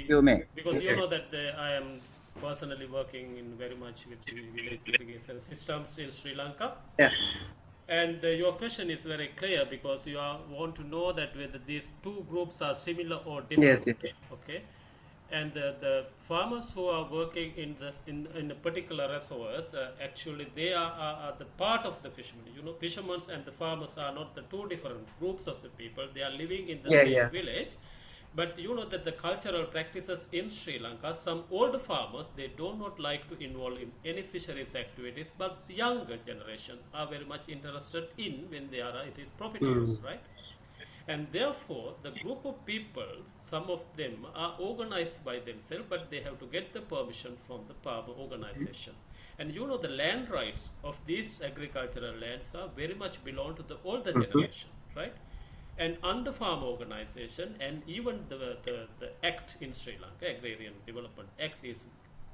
S2: you may.
S8: Because you know that I am personally working in very much with the village irrigation systems in Sri Lanka.
S10: Yeah.
S8: And your question is very clear because you want to know that whether these two groups are similar or different.
S10: Yes.
S8: Okay. And the farmers who are working in a particular reservoirs, actually they are the part of the fishermen. You know, fishermen and the farmers are not the two different groups of the people. They are living in the same village. But you know that the cultural practices in Sri Lanka, some old farmers, they do not like to involve in any fisheries activities, but younger generation are very much interested in when they are, it is profitable, right? And therefore, the group of people, some of them are organized by themselves, but they have to get the permission from the farmer organization. And you know the land rights of these agricultural lands are very much belong to the older generation, right? And under farm organization and even the act in Sri Lanka, Agrarian Development Act, is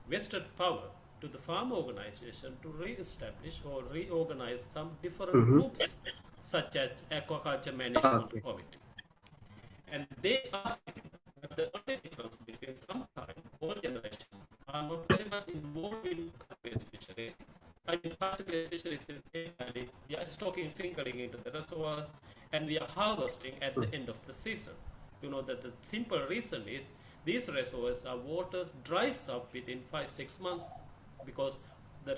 S8: vested power to the farm organization to re-establish or reorganize some different groups such as Aquaculture Management Committee. And they are the only difference between sometimes old generation are not very much involved in culture-based fisheries. I mean, culture-based fisheries is we are stocking, fingering into the reservoir, and we are harvesting at the end of the season. You know that the simple reason is these reservoirs are water dries up within 5-6 months because the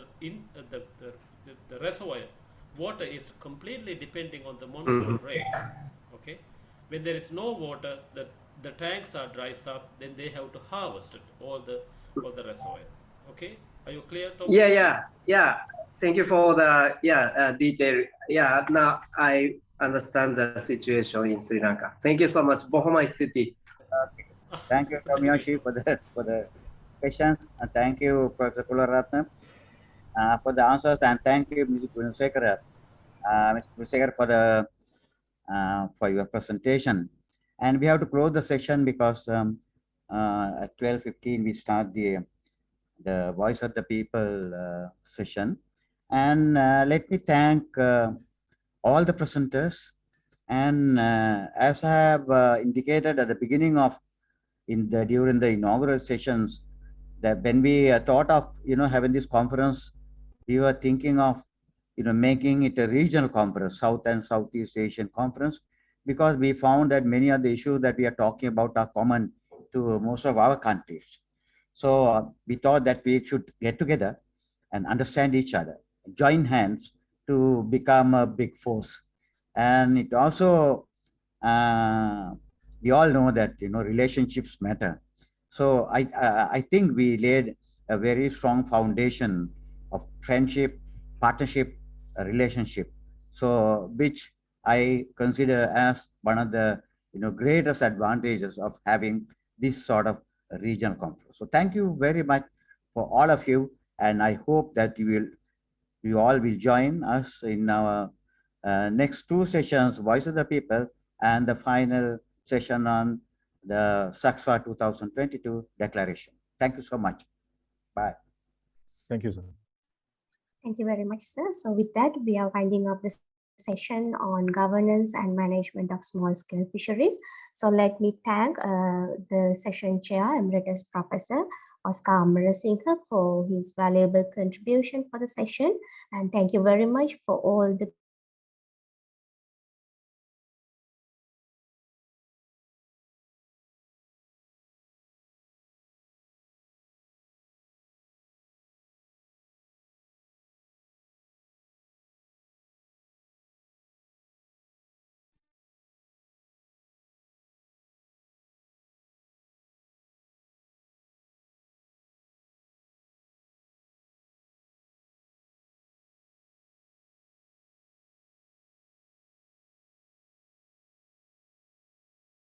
S8: reservoir water is completely depending on the monsoon rain. Okay, when there is no water, the tanks are dries up, then they have to harvest it, all the reservoir. Okay, are you clear,
S10: Yeah,
S8: Thomas?
S10: yeah. Thank you for the detail. Yeah, now I understand the situation in Sri Lanka. Thank you so much. Bohoma City.
S2: Okay. Thank you,
S8: Thank you.
S2: Tomiyoshi, for the questions, and thank you, Professor Kularatnam, for the answers, and thank you, Mr. Gunasekara, Mr. Gunasekara, for your presentation. And we have to close the session because at 12:15 we start the Voice of the People session. And let me thank all the presenters. And as I have indicated at the beginning of during the inaugural sessions, that when we thought of having this conference, we were thinking of making it a regional conference, South and Southeast Asian conference, because we found that many of the issues that we are talking about are common to most of our countries. So we thought that we should get together and understand each other, join hands to become a big force. And it also, we all know that relationships matter. So I think we laid a very strong foundation of friendship, partnership, relationship. So which I consider as one of the greatest advantages of having this sort of regional conference. So thank you very much for all of you, and I hope that you all will join us in our next two sessions, Voice of the People, and the final session on the SAXFA 2022 declaration. Thank you so much. Bye.
S5: Thank you, sir.
S1: Thank you very much, sir. So with that, we are winding up the session on governance and management of small-scale fisheries. So let me thank the session chair, Emeritus Professor Oscar Amarasinghe, for his valuable contribution for the session. And thank you very much for all the